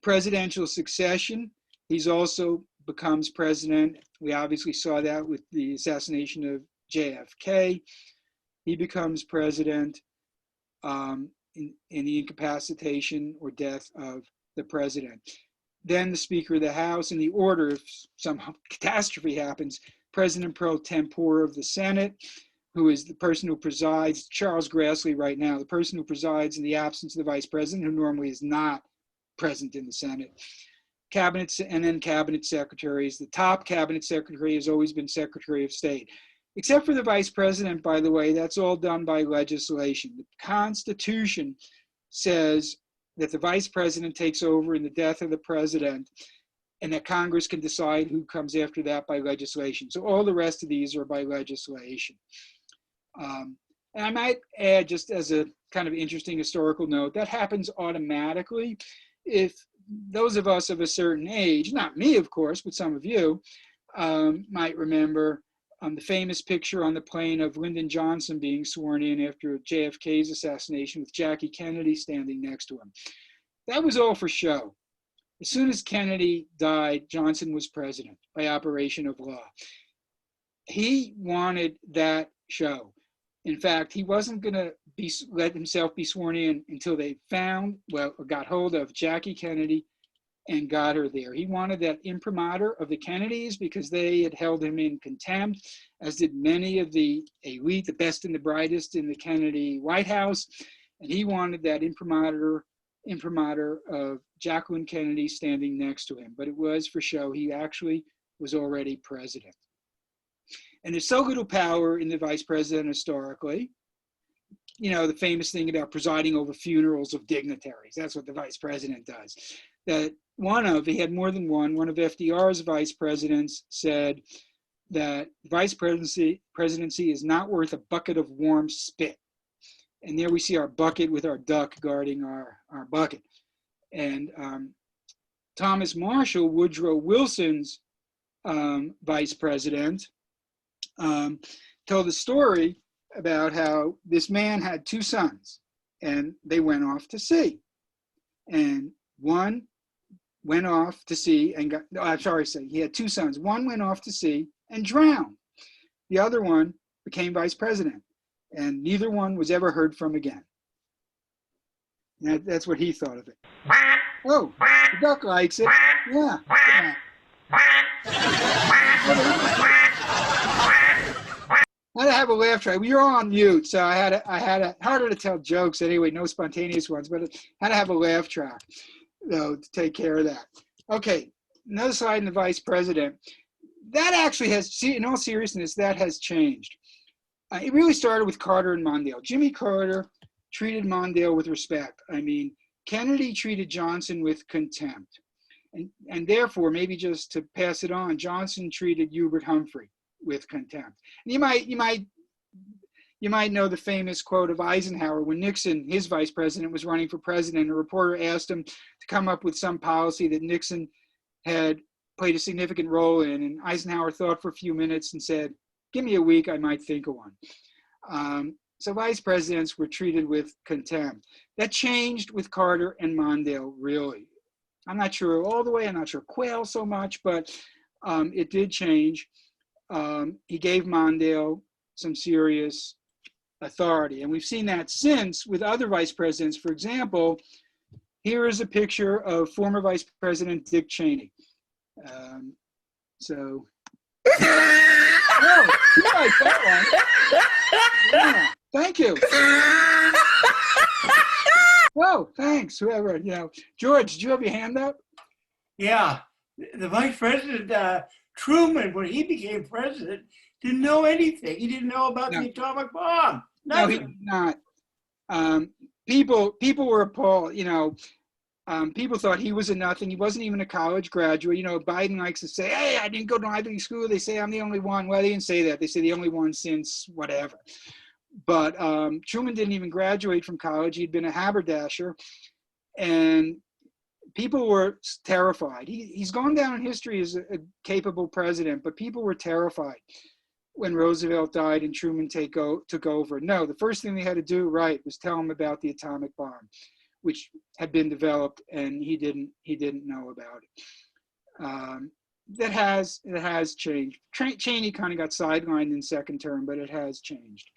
Presidential succession, he's also becomes president. We obviously saw that with the assassination of JFK. He becomes president in the incapacitation or death of the president. Then the Speaker of the House, in the order, if some catastrophe happens, President pro tempore of the Senate, who is the person who presides, Charles Grassley right now, the person who presides in the absence of the vice president, who normally is not present in the Senate. Cabinets, and then cabinet secretaries. The top cabinet secretary has always been Secretary of State. Except for the vice president, by the way, that's all done by legislation. The Constitution says that the vice president takes over in the death of the president, and that Congress can decide who comes after that by legislation. So all the rest of these are by legislation. And I might add, just as a kind of interesting historical note, that happens automatically if those of us of a certain age, not me, of course, but some of you, might remember the famous picture on the plane of Lyndon Johnson being sworn in after JFK's assassination with Jackie Kennedy standing next to him. That was all for show. As soon as Kennedy died, Johnson was president by operation of law. He wanted that show. In fact, he wasn't going to let himself be sworn in until they found, well, or got hold of Jackie Kennedy and got her there. He wanted that imprimatur of the Kennedys because they had held him in contempt, as did many of the elite, the best and the brightest in the Kennedy White House. And he wanted that imprimatur of Jacqueline Kennedy standing next to him. But it was for show. He actually was already president. And there's so little power in the vice president historically. You know, the famous thing about presiding over funerals of dignitaries. That's what the vice president does. That he had more than one of FDR's vice presidents said that vice presidency is not worth a bucket of warm spit. And there we see our bucket with our duck guarding our bucket. And Thomas Marshall, Woodrow Wilson's vice president, told a story about how this man had 2 sons and they went off to sea. And one went off to sea and he had 2 sons. One went off to sea and drowned. The other one became vice president, and neither one was ever heard from again. And that's what he thought of it. Oh, the duck likes it. Yeah. I had to have a laugh track. We were on mute, so I had harder to tell jokes anyway, no spontaneous ones, but I had to have a laugh track, to take care of that. Okay, another slide in the vice president. That actually has, in all seriousness, that has changed. It really started with Carter and Mondale. Jimmy Carter treated Mondale with respect. I mean, Kennedy treated Johnson with contempt. And therefore, maybe just to pass it on, Johnson treated Hubert Humphrey with contempt. And you might You might know the famous quote of Eisenhower when Nixon, his vice president, was running for president. A reporter asked him to come up with some policy that Nixon had played a significant role in. And Eisenhower thought for a few minutes and said, "Give me a week, I might think of one." So vice presidents were treated with contempt. That changed with Carter and Mondale, really. I'm not sure all the way, I'm not sure Quayle so much, but it did change. He gave Mondale some serious authority. And we've seen that since with other vice presidents. For example, here is a picture of former Vice President Dick Cheney. So, oh, you like that one. Yeah, thank you. Whoa, thanks, whoever, George, did you have your hand up? Yeah, the vice president, Truman, when he became president, didn't know anything. He didn't know about the atomic bomb. No, he Nothing. did not. People were appalled. People thought he was a nothing. He wasn't even a college graduate. Biden likes to say, "Hey, I didn't go to Ivy League school." They say I'm the only one. Well, they didn't say that. They say the only one since whatever. But Truman didn't even graduate from college. He'd been a haberdasher, and people were terrified. He's gone down in history as a capable president, but people were terrified when Roosevelt died and Truman took over. No, the first thing they had to do, was tell him about the atomic bomb, which had been developed, and he didn't know about it. It has changed. Cheney kind of got sidelined in second term, but it has changed.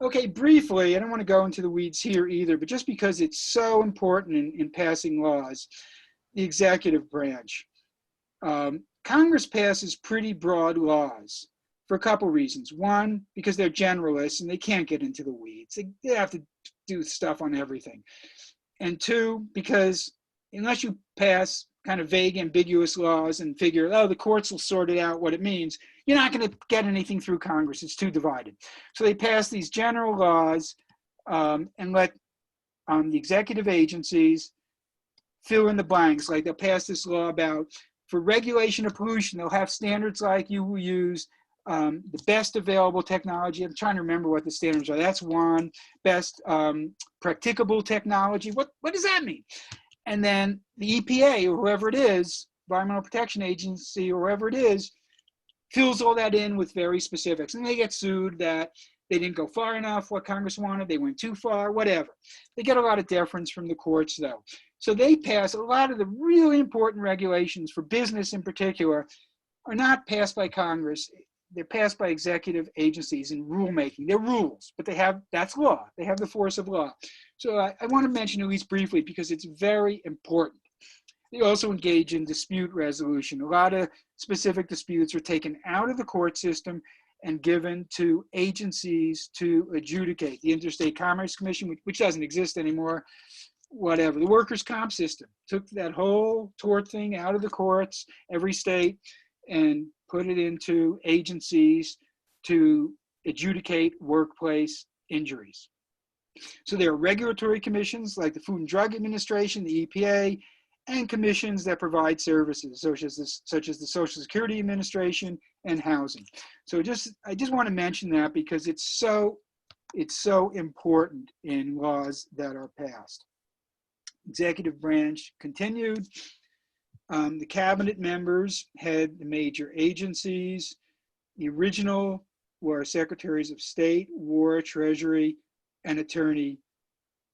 Okay, briefly, I don't want to go into the weeds here either, but just because it's so important in passing laws, the executive branch. Congress passes pretty broad laws for a couple reasons. One, because they're generalists and they can't get into the weeds. They have to do stuff on everything. And two, because unless you pass kind of vague, ambiguous laws and figure, the courts will sort it out what it means, you're not going to get anything through Congress. It's too divided. So they pass these general laws and let the executive agencies fill in the blanks. Like they'll pass this law about, for regulation of pollution, they'll have standards like you will use the best available technology. I'm trying to remember what the standards are. That's one. Best practicable technology. What does that mean? And then the EPA, or whoever it is, Environmental Protection Agency, or whoever it is, fills all that in with very specifics. And they get sued that they didn't go far enough, what Congress wanted, they went too far, whatever. They get a lot of deference from the courts, though. So they pass a lot of the really important regulations for business in particular are not passed by Congress. They're passed by executive agencies in rulemaking. They're rules, but that's law. They have the force of law. So I want to mention at least briefly because it's very important. They also engage in dispute resolution. A lot of specific disputes are taken out of the court system and given to agencies to adjudicate. The Interstate Commerce Commission, which doesn't exist anymore, whatever. The workers' comp system took that whole tort thing out of the courts, every state, and put it into agencies to adjudicate workplace injuries. So there are regulatory commissions like the Food and Drug Administration, the EPA, and commissions that provide services such as the Social Security Administration and housing. So I just want to mention that because it's so important in laws that are passed. Executive branch continued. The cabinet members had the major agencies. The original were secretaries of state, war, treasury, and attorney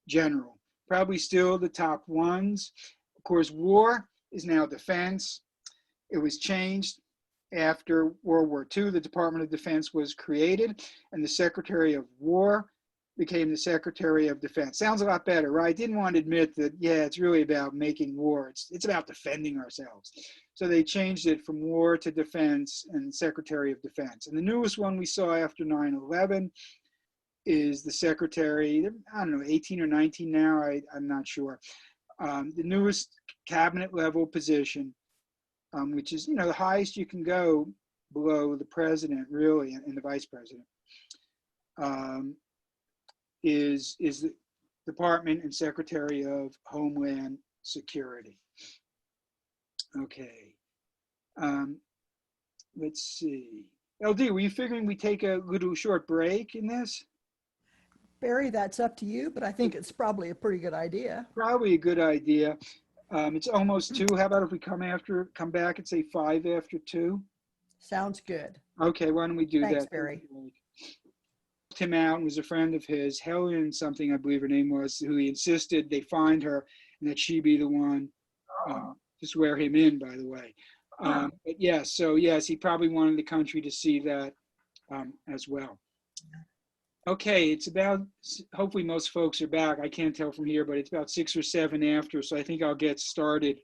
general. Probably still the top ones. Of course, war is now defense. It was changed after World War II. The Department of Defense was created, and the Secretary of War became the Secretary of Defense. Sounds a lot better, right? Didn't want to admit that, it's really about making war. It's about defending ourselves. So they changed it from war to defense and Secretary of Defense. And the newest one we saw after 9/11 is the Secretary, I don't know, 18 or 19 now, I'm not sure. The newest cabinet level position, which is, the highest you can go below the president, really, and the vice president, is the Department and Secretary of Homeland Security. Okay. Let's see. LD, were you figuring we take a little short break in this? Barry, that's up to you, but I think it's probably a pretty good idea. Probably a good idea. It's almost 2. How about if we come back and say 5 after 2? Sounds good. Okay, why don't we do Thanks, that? Barry. Helped him out and was a friend of his, Helen something, I believe her name was, who he insisted they find her and that she be the one to swear him in, by the way. But yes, so yes, he probably wanted the country to see that as well. Okay, it's about, hopefully most folks are back. I can't tell from here, but it's about 6 or 7 after, so I think I'll get started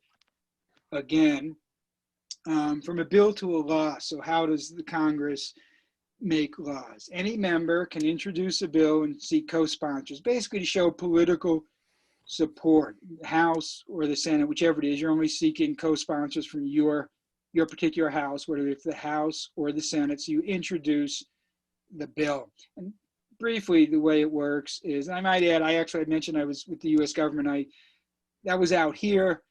again. From a bill to a law. So how does the Congress make laws? Any member can introduce a bill and seek co-sponsors, basically to show political support, the House or the Senate, whichever it is. You're only seeking co-sponsors from your particular House, whether it's the House or the Senate. So you introduce the bill. And briefly, the way it works is, I might add, I mentioned I was with the U.S. government. That was out here.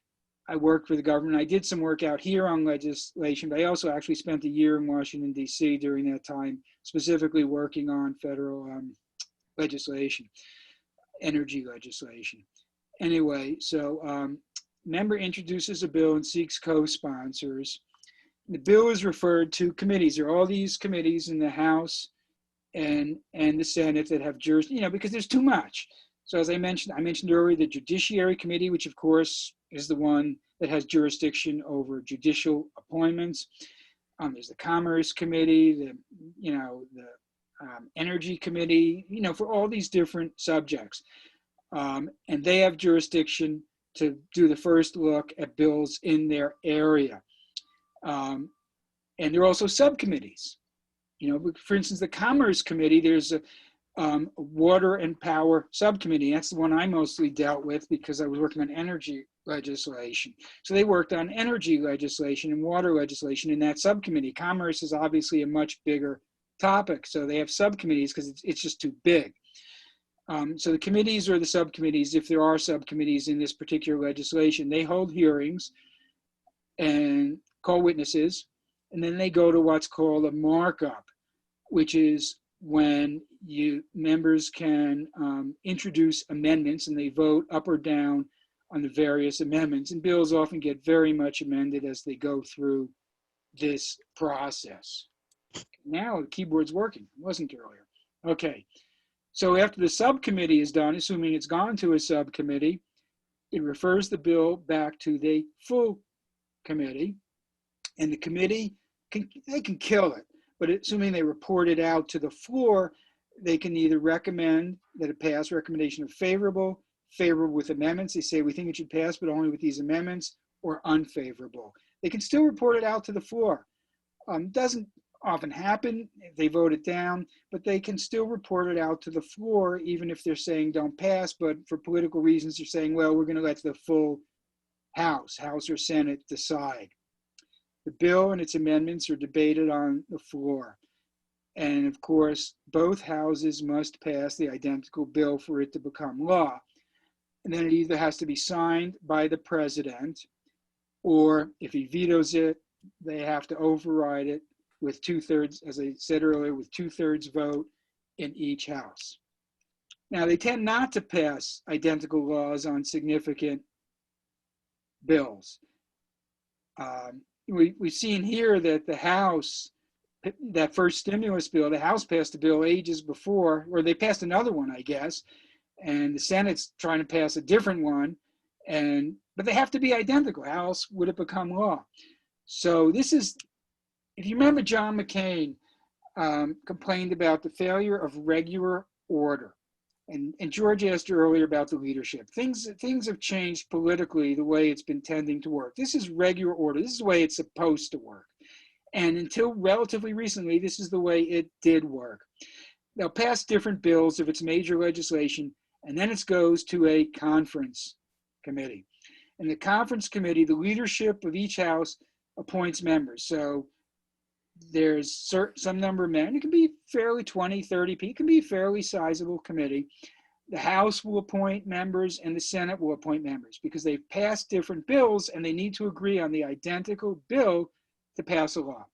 I worked for the government. I did some work out here on legislation, but I also actually spent a year in Washington, D.C. during that time, specifically working on federal legislation, energy legislation. Anyway, so member introduces a bill and seeks co-sponsors. The bill is referred to committees. There are all these committees in the House and the Senate that have jurisdiction, because there's too much. So as I mentioned earlier, the Judiciary Committee, which of course is the one that has jurisdiction over judicial appointments. There's the Commerce Committee, the Energy Committee, for all these different subjects. And they have jurisdiction to do the first look at bills in their area. And there are also subcommittees. For instance, the Commerce Committee, there's a Water and Power Subcommittee. That's the one I mostly dealt with because I was working on energy legislation. So they worked on energy legislation and water legislation in that subcommittee. Commerce is obviously a much bigger topic, so they have subcommittees because it's just too big. So the committees or the subcommittees, if there are subcommittees in this particular legislation, they hold hearings and call witnesses, and then they go to what's called a markup, which is when members can introduce amendments and they vote up or down on the various amendments. And bills often get very much amended as they go through this process. Now the keyboard's working. It wasn't earlier. Okay. So after the subcommittee is done, assuming it's gone to a subcommittee, it refers the bill back to the full committee. And the committee, they can kill it. But assuming they report it out to the floor, they can either recommend that it pass, recommendation of favorable with amendments. They say, we think it should pass, but only with these amendments, or unfavorable. They can still report it out to the floor. Doesn't often happen if they vote it down, but they can still report it out to the floor, even if they're saying don't pass, but for political reasons, they're saying, well, we're gonna let the full House or Senate decide. The bill and its amendments are debated on the floor. And of course, both houses must pass the identical bill for it to become law. And then it either has to be signed by the president, or if he vetoes it, they have to override it with 2/3, as I said earlier, with 2/3 vote in each house. Now, they tend not to pass identical laws on significant bills. We've seen here that the House, that first stimulus bill, the House passed a bill ages before, or they passed another one, I guess, and the Senate's trying to pass a different one, but they have to be identical. How else would it become law? So this is, if you remember, John McCain complained about the failure of regular order. And George asked earlier about the leadership. Things have changed politically the way it's been tending to work. This is regular order. This is the way it's supposed to work. And until relatively recently, this is the way it did work. They'll pass different bills if it's major legislation, and then it goes to a conference committee. And the conference committee, the leadership of each house appoints members. So there's some number of men. It can be fairly 20, 30 people. It can be a fairly sizable committee. The House will appoint members and the Senate will appoint members because they've passed different bills and they need to agree on the identical bill to pass a law.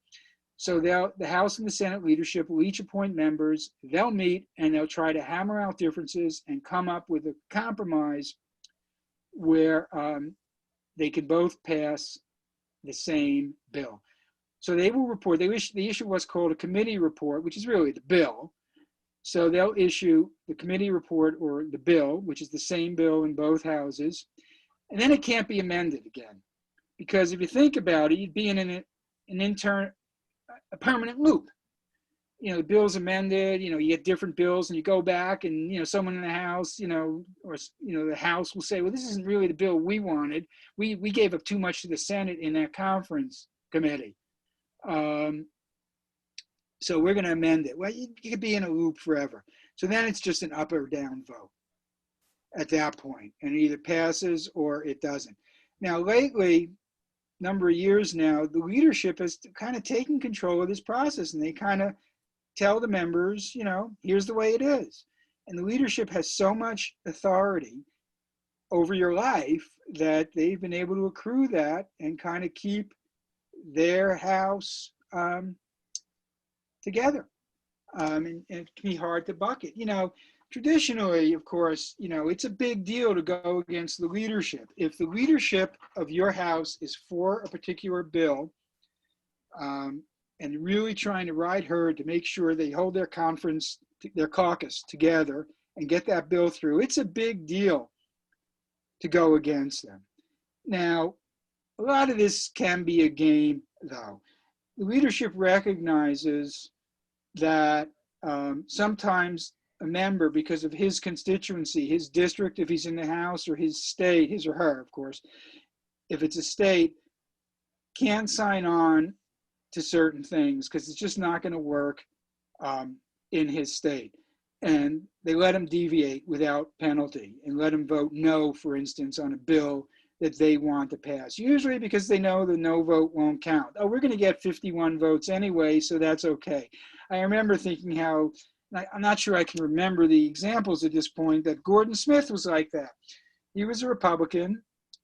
So the House and the Senate leadership will each appoint members. They'll meet and they'll try to hammer out differences and come up with a compromise where they can both pass the same bill. So they will report, they issue what's called a committee report, which is really the bill. So they'll issue the committee report or the bill, which is the same bill in both houses. And then it can't be amended again. Because if you think about it, you'd be in a permanent loop. You know, the bill's amended, you know, you get different bills and you go back and, you know, someone in the House, you know, or, you know, the House will say, well, this isn't really the bill we wanted. We gave up too much to the Senate in that conference committee. So we're going to amend it. Well, you could be in a loop forever. So then it's just an up or down vote at that point, and it either passes or it doesn't. Now, lately, number of years now, the leadership has kind of taken control of this process, and they kind of tell the members, you know, here's the way it is. And the leadership has so much authority over your life that they've been able to accrue that and kind of keep their house together. And it can be hard to bucket. You know, traditionally, of course, you know, it's a big deal to go against the leadership. If the leadership of your house is for a particular bill and really trying to ride herd to make sure they hold their conference, their caucus together and get that bill through, it's a big deal to go against them. Now, a lot of this can be a game, though. The leadership recognizes that sometimes a member, because of his constituency, his district, if he's in the House, or his state, his or her, of course, if it's a state, can't sign on to certain things because it's just not going to work in his state. And they let him deviate without penalty and let him vote no, for instance, on a bill that they want to pass, usually because they know the no vote won't count. Oh, we're going to get 51 votes anyway, so that's okay. I remember thinking how, I'm not sure I can remember the examples at this point, that Gordon Smith was like that. He was a Republican.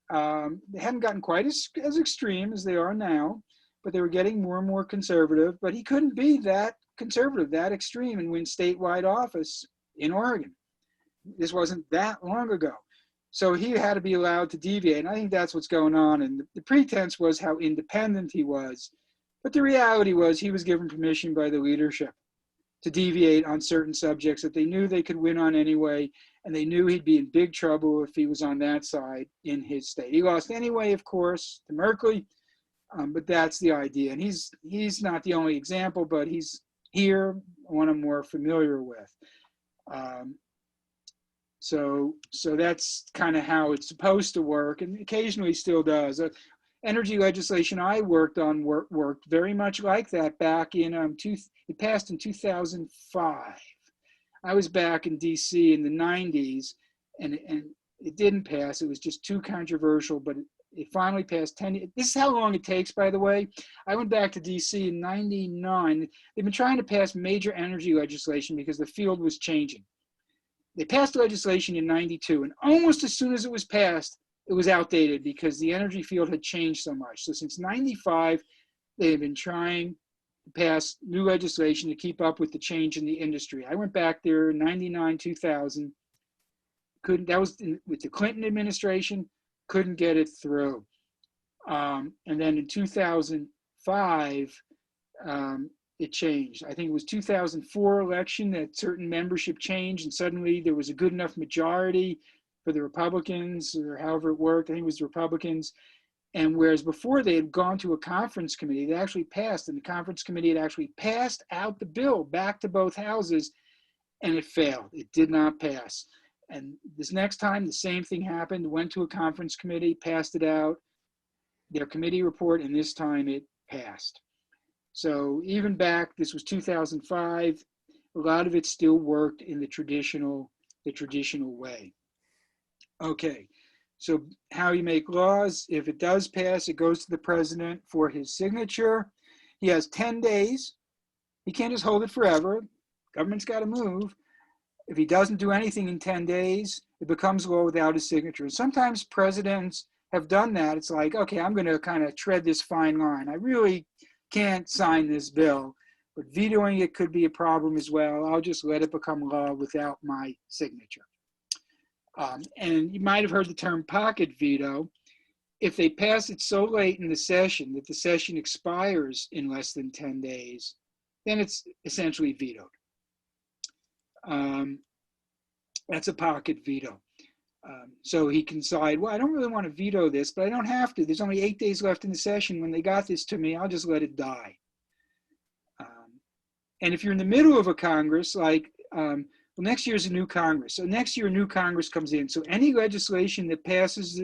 They hadn't gotten quite as extreme as they are now, but they were getting more and more conservative, but he couldn't be that conservative, that extreme, and win statewide office in Oregon. This wasn't that long ago. So he had to be allowed to deviate. And I think that's what's going on. And the pretense was how independent he was. But the reality was he was given permission by the leadership to deviate on certain subjects that they knew they could win on anyway. And they knew he'd be in big trouble if he was on that side in his state. He lost anyway, of course, to Merkley. But that's the idea. And he's not the only example, but he's here, one I'm more familiar with. So that's kind of how it's supposed to work, and occasionally still does. Energy legislation I worked on worked very much like that back in, it passed in 2005. I was back in DC in the 90s, and it didn't pass. It was just too controversial, but it finally passed 10. This is how long it takes, by the way. I went back to DC in 99. They've been trying to pass major energy legislation because the field was changing. They passed legislation in 92, and almost as soon as it was passed, it was outdated because the energy field had changed so much. So since 95, they have been trying to pass new legislation to keep up with the change in the industry. I went back there in 99, 2000. That was with the Clinton administration, couldn't get it through. And then in 2005, it changed. I think it was 2004 election that certain membership changed, and suddenly there was a good enough majority for the Republicans, or however it worked. I think it was the Republicans. And whereas before they had gone to a conference committee, they actually passed, and the conference committee had actually passed out the bill back to both houses, and it failed. It did not pass. And this next time, the same thing happened. Went to a conference committee, passed it out, their committee report, and this time it passed. So even back, this was 2005, a lot of it still worked in the traditional way. Okay, so how you make laws, if it does pass, it goes to the president for his signature. He has 10 days. He can't just hold it forever. Government's got to move. If he doesn't do anything in 10 days, it becomes law without his signature. And sometimes presidents have done that. It's like, okay, I'm going to kind of tread this fine line. I really can't sign this bill. But vetoing it could be a problem as well. I'll just let it become law without my signature. And you might have heard the term pocket veto. If they pass it so late in the session that the session expires in less than 10 days, then it's essentially vetoed. That's a pocket veto. So he can decide, well, I don't really want to veto this, but I don't have to. There's only 8 days left in the session. When they got this to me, I'll just let it die. And if you're in the middle of a Congress, like, well, next year is a new Congress. So next year, a new Congress comes in. So any legislation that passes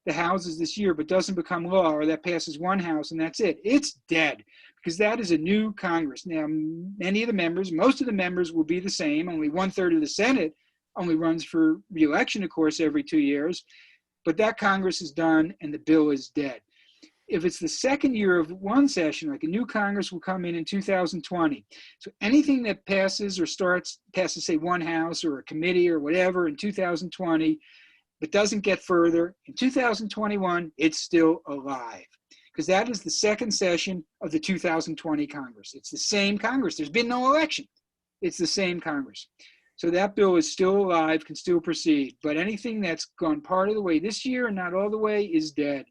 the houses this year but doesn't become law, or that passes one house and that's it, it's dead, because that is a new Congress. Now, many of the members, most of the members will be the same. Only 1/3 of the Senate only runs for re-election, of course, every 2 years. But that Congress is done and the bill is dead. If it's the second year of one session, like a new Congress will come in 2020. So anything that passes or passes, say, one house or a committee or whatever in 2020, but doesn't get further, in 2021, it's still alive. Because that is the second session of the 2020 Congress. It's the same Congress. There's been no election. It's the same Congress. So that bill is still alive, can still proceed. But anything that's gone part of the way this year and not all the way is dead.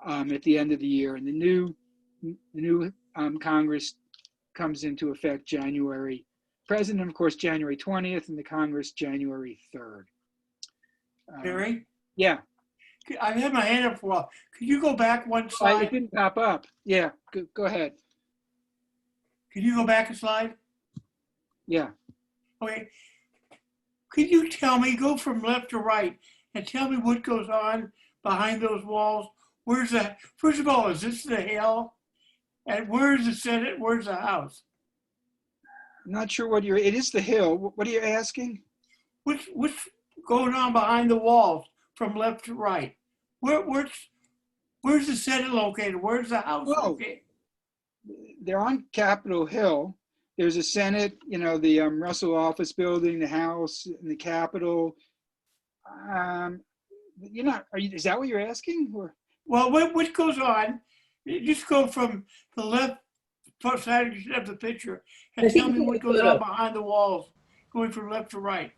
At the end of the year, and the new Congress comes into effect January. President, of course, January 20th, and the Congress January 3rd. Gary? Yeah. I've had my hand up for a while. Could you go back one It slide? didn't pop up. Yeah, go ahead. Could you go back a slide? Yeah. Okay. Could you tell me, go from left to right, and tell me what goes on behind those walls? Where's that? First of all, is this the Hill? And where's the Senate? Where's the House? I'm not sure it is the Hill. What are you asking? What's going on behind the walls from left to right? Where's the Senate located? Where's the House located? They're on Capitol Hill. There's a Senate, the Russell Office Building, the House, and the Capitol. Is that what you're asking? Or? Well, what goes on? Just go from the left side of the picture and tell me what goes on behind the walls, going from left to right.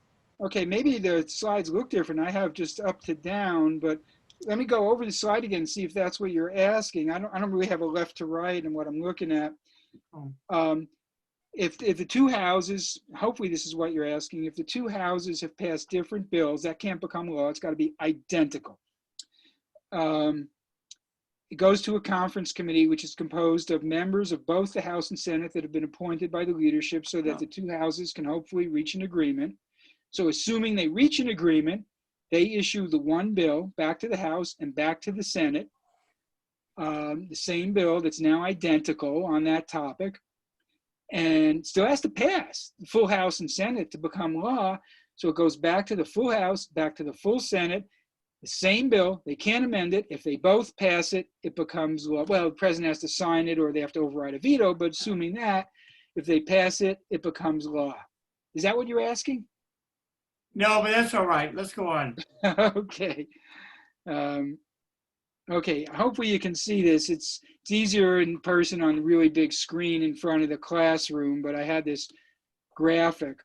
Okay, maybe the slides look different. I have just up to down, but let me go over the slide again and see if that's what you're asking. I don't really have a left to right in what I'm looking at. If the two houses, hopefully this is what you're asking, if the two houses have passed different bills, that can't become law. It's got to be identical. It goes to a conference committee, which is composed of members of both the House and Senate that have been appointed by the leadership so that the two houses can hopefully reach an agreement. So assuming they reach an agreement, they issue the one bill back to the House and back to the Senate, the same bill that's now identical on that topic, and still has to pass the full House and Senate to become law. So it goes back to the full House, back to the full Senate, the same bill. They can't amend it. If they both pass it, it becomes law. Well, the president has to sign it or they have to override a veto, but assuming that, if they pass it, it becomes law. Is that what you're asking? No, but that's all right. Let's go on. Okay. Okay, hopefully you can see this. It's easier in person on a really big screen in front of the classroom, but I had this graphic.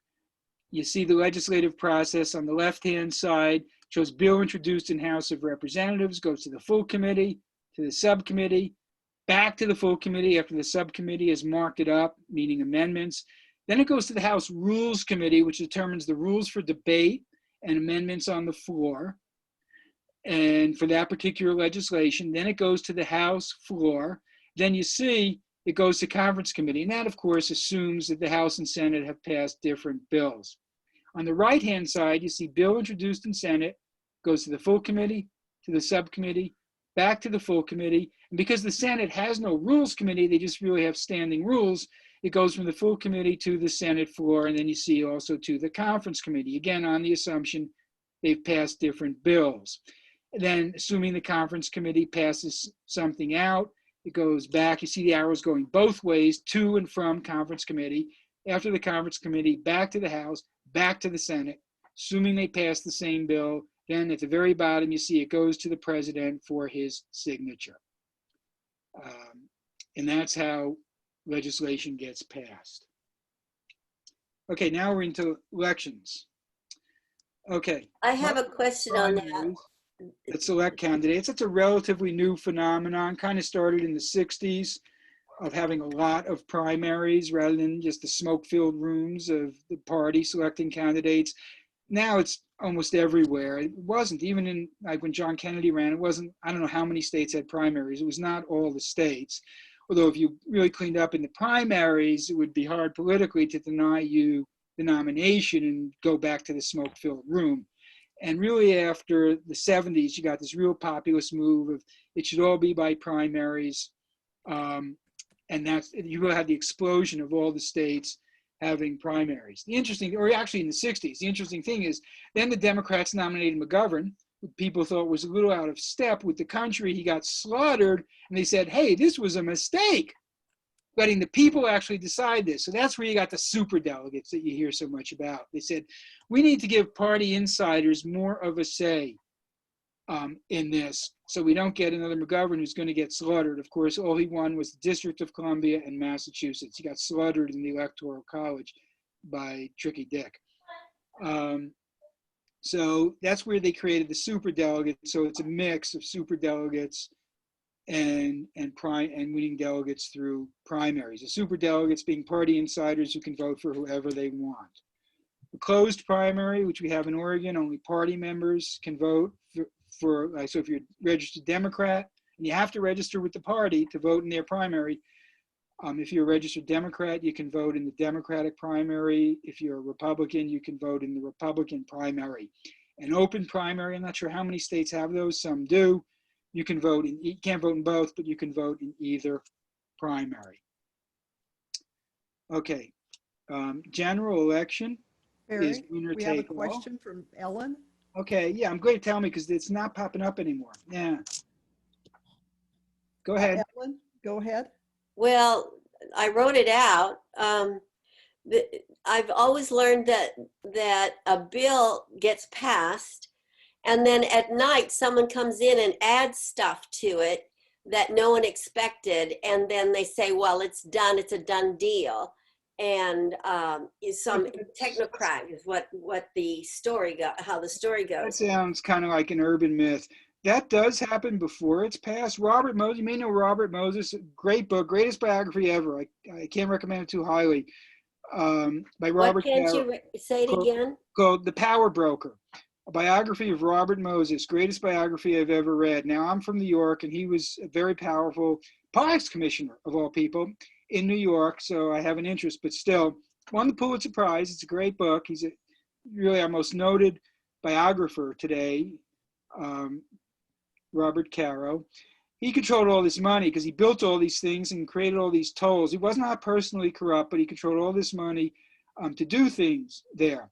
You see the legislative process on the left-hand side, shows bill introduced in House of Representatives, goes to the full committee, to the subcommittee, back to the full committee after the subcommittee has marked it up, meaning amendments. Then it goes to the House Rules Committee, which determines the rules for debate and amendments on the floor. And for that particular legislation, then it goes to the House floor. Then you see it goes to conference committee. And that, of course, assumes that the House and Senate have passed different bills. On the right-hand side, you see bill introduced in Senate, goes to the full committee, to the subcommittee, back to the full committee. And because the Senate has no rules committee, they just really have standing rules, it goes from the full committee to the Senate floor, and then you see also to the conference committee, again, on the assumption they've passed different bills. And then assuming the conference committee passes something out, it goes back. You see the arrows going both ways, to and from conference committee. After the conference committee, back to the House, back to the Senate. Assuming they pass the same bill, then at the very bottom, you see it goes to the president for his signature. And that's how legislation gets passed. Okay, now we're into elections. Okay. I have a question on that. Primaries that select candidates. It's a relatively new phenomenon, kind of started in the 60s, of having a lot of primaries rather than just the smoke-filled rooms of the party selecting candidates. Now it's almost everywhere. It wasn't, even in, like when John Kennedy ran, it wasn't, I don't know how many states had primaries. It was not all the states. Although if you really cleaned up in the primaries, it would be hard politically to deny you the nomination and go back to the smoke-filled room. And really after the 70s, you got this real populist move of it should all be by primaries. And that's, you really had the explosion of all the states having primaries. The interesting, or actually in the 60s, the interesting thing is then the Democrats nominated McGovern, who people thought was a little out of step with the country. He got slaughtered and they said, hey, this was a mistake, letting the people actually decide this. So that's where you got the super delegates that you hear so much about. They said, we need to give party insiders more of a say in this, so we don't get another McGovern who's going to get slaughtered. Of course, all he won was the District of Columbia and Massachusetts. He got slaughtered in the Electoral College by Tricky Dick. So that's where they created the super delegates. So it's a mix of super delegates and winning delegates through primaries. The super delegates being party insiders who can vote for whoever they want. The closed primary, which we have in Oregon, only party members can vote for so if you're a registered Democrat, and you have to register with the party to vote in their primary. If you're a registered Democrat, you can vote in the Democratic primary. If you're a Republican, you can vote in the Republican primary. An open primary, I'm not sure how many states have those, some do. You can vote in, you can't vote in both, but you can vote in either primary. Okay, general election is Barry, winner we have a take all. question from Ellen. Okay, yeah, I'm going to tell me because it's not popping up anymore. Yeah. Go ahead. Ellen, go ahead. Well, I wrote it out. I've always learned that a bill gets passed, and then at night someone comes in and adds stuff to it that no one expected, and then they say, well, it's done, it's a done deal. And some technocrat is what the story how the story That goes. sounds kind of like an urban myth. That does happen before it's passed. Robert Moses, you may know Robert Moses, great book, greatest biography ever. I can't recommend it too highly. By Robert. What can't you say it again? Called The Power Broker, a biography of Robert Moses, greatest biography I've ever read. Now, I'm from New York, and he was a very powerful parks commissioner, of all people, in New York, so I have an interest, but still, won the Pulitzer Prize. It's a great book. He's really our most noted biographer today, Robert Caro. He controlled all this money because he built all these things and created all these tolls. He was not personally corrupt, but he controlled all this money to do things there.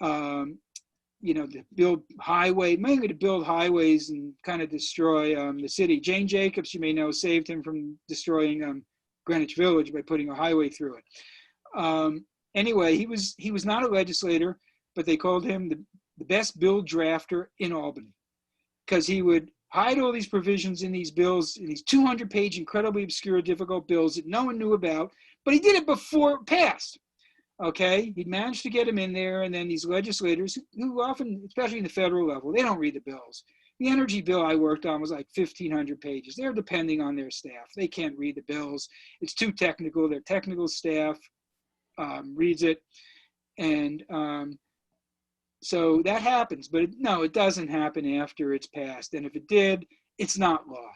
You know, to build mainly to build highways and kind of destroy the city. Jane Jacobs, you may know, saved him from destroying Greenwich Village by putting a highway through it. Anyway, he was not a legislator, but they called him the best bill drafter in Albany because he would hide all these provisions in these bills, in these 200-page, incredibly obscure, difficult bills that no one knew about, but he did it before it passed. Okay, he'd managed to get him in there, and then these legislators, who often, especially in the federal level, they don't read the bills. The energy bill I worked on was like 1,500 pages. They're depending on their staff. They can't read the bills. It's too technical. Their technical staff reads it. And so that happens. But no, it doesn't happen after it's passed. And if it did, it's not law.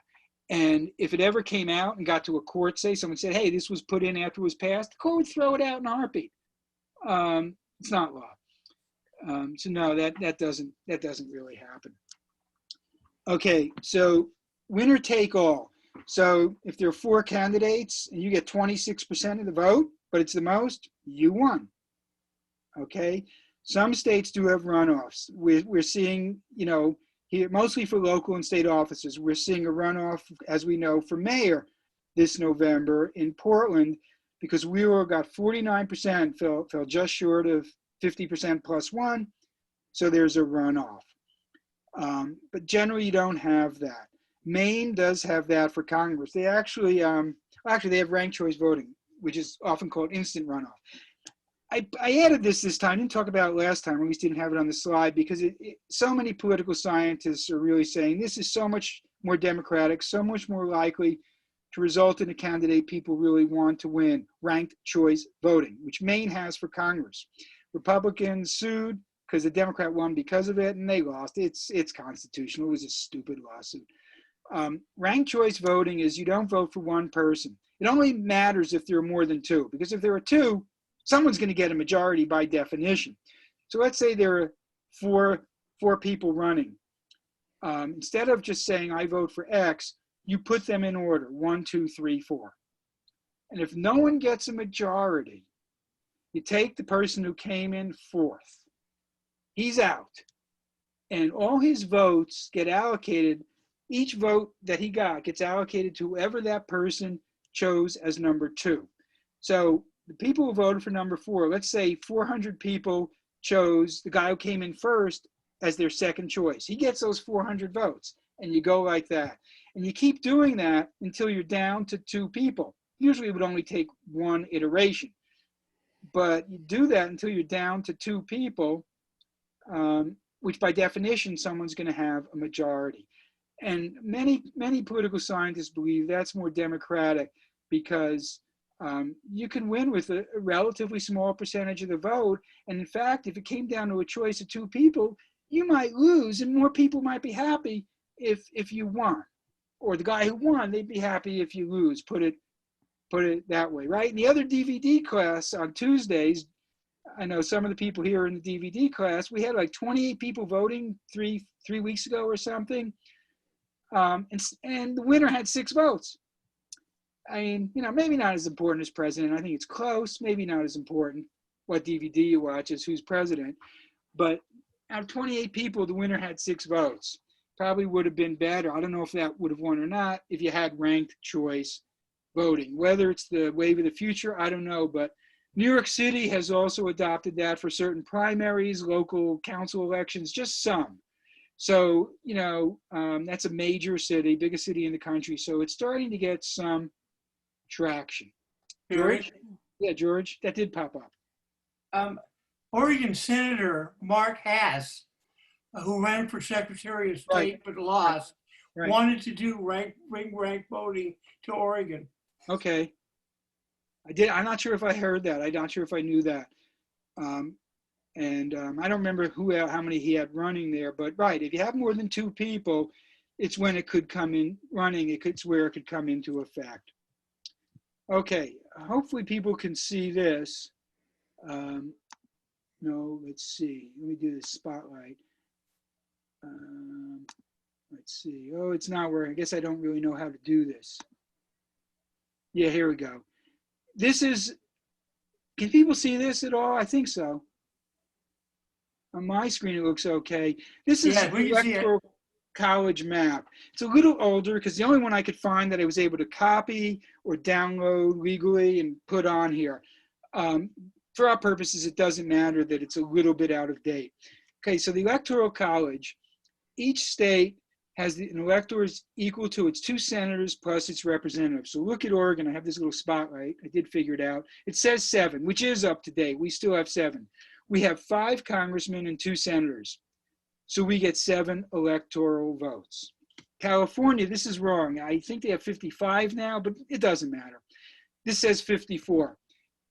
And if it ever came out and got to a court, say someone said, hey, this was put in after it was passed, the court would throw it out in a heartbeat. It's not law. So no, that doesn't really happen. Okay, so winner take all. So if there are 4 candidates and you get 26% of the vote, but it's the most, you won. Okay, some states do have runoffs. We're seeing, you know, here mostly for local and state offices, we're seeing a runoff, as we know, for mayor this November in Portland, because we got 49%, fell just short of 50% plus 1. So there's a runoff. But generally, you don't have that. Maine does have that for Congress. They actually they have ranked choice voting, which is often called instant runoff. I added this time, didn't talk about it last time, or at least didn't have it on the slide, because so many political scientists are really saying this is so much more democratic, so much more likely to result in a candidate people really want to win, ranked choice voting, which Maine has for Congress. Republicans sued because the Democrat won because of it, and they lost. It's constitutional. It was a stupid lawsuit. Ranked choice voting is you don't vote for one person. It only matters if there are more than two, because if there are two, someone's going to get a majority by definition. So let's say there are four people running. Instead of just saying I vote for X, you put them in order, 1, 2, 3, 4. And if no one gets a majority, you take the person who came in fourth. He's out. And all his votes get allocated. Each vote that he got gets allocated to whoever that person chose as number 2. So the people who voted for number 4, let's say 400 people chose the guy who came in first as their second choice. He gets those 400 votes, and you go like that. And you keep doing that until you're down to 2 people. Usually it would only take one iteration. But you do that until you're down to 2 people, which by definition, someone's going to have a majority. And many political scientists believe that's more democratic because you can win with a relatively small percentage of the vote. And in fact, if it came down to a choice of 2 people, you might lose and more people might be happy if you won. Or the guy who won, they'd be happy if you lose, put it that way, right? In the other DVD class on Tuesdays, I know some of the people here in the DVD class, we had like 28 people voting three weeks ago or something. And the winner had 6 votes. I mean, maybe not as important as president. I think it's close, maybe not as important what DVD you watch as who's president. But out of 28 people, the winner had 6 votes. Probably would have been better. I don't know if that would have won or not if you had ranked choice voting. Whether it's the wave of the future, I don't know. But New York City has also adopted that for certain primaries, local council elections, just some. So, that's a major city, biggest city in the country. So it's starting to get some traction. George? Yeah, George, that did pop up. Oregon Senator Mark Hass, who ran for Secretary of State but lost, wanted to do rank voting to Oregon. Okay. I'm not sure if I heard that. I'm not sure if I knew that. I don't remember how many he had running there, but right, if you have more than 2 people, it's when it could come in running, it's where it could come into effect. Okay, hopefully people can see this. No, let's see, let me do the spotlight. Let's see, oh, it's not working. I guess I don't really know how to do this. Yeah, here we go. This is, can people see this at all? I think so. On my screen, it looks okay. This is the Electoral College map. It's a little older because the only one I could find that I was able to copy or download legally and put on here. For our purposes, it doesn't matter that it's a little bit out of date. Okay, so the Electoral College, each state has an electors equal to its 2 senators plus its representatives. So look at Oregon. I have this little spotlight. I did figure it out. It says 7, which is up to date. We still have 7. We have 5 congressmen and 2 senators. So we get 7 electoral votes. California, this is wrong. I think they have 55 now, but it doesn't matter. This says 54,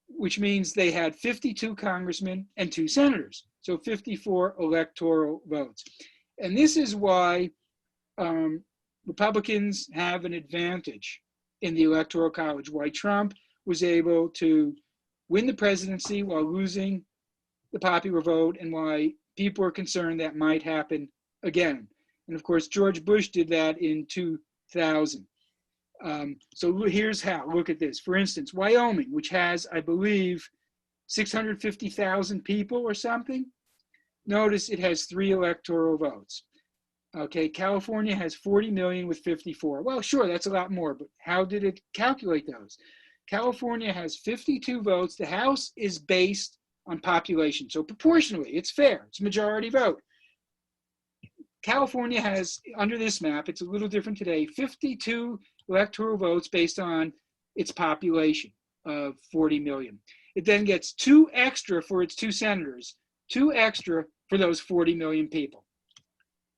which means they had 52 congressmen and 2 senators. So 54 electoral votes. And this is why Republicans have an advantage in the Electoral College, why Trump was able to win the presidency while losing the popular vote, and why people are concerned that might happen again. And of course, George Bush did that in 2000. So here's how, look at this. For instance, Wyoming, which has, I believe, 650,000 people or something. Notice it has 3 electoral votes. Okay, California has 40 million with 54. Well, sure, that's a lot more, but how did it calculate those? California has 52 votes. The House is based on population. So proportionally, it's fair. It's majority vote. California has, under this map, it's a little different today, 52 electoral votes based on its population of 40 million. It then gets 2 extra for its 2 senators, 2 extra for those 40 million people.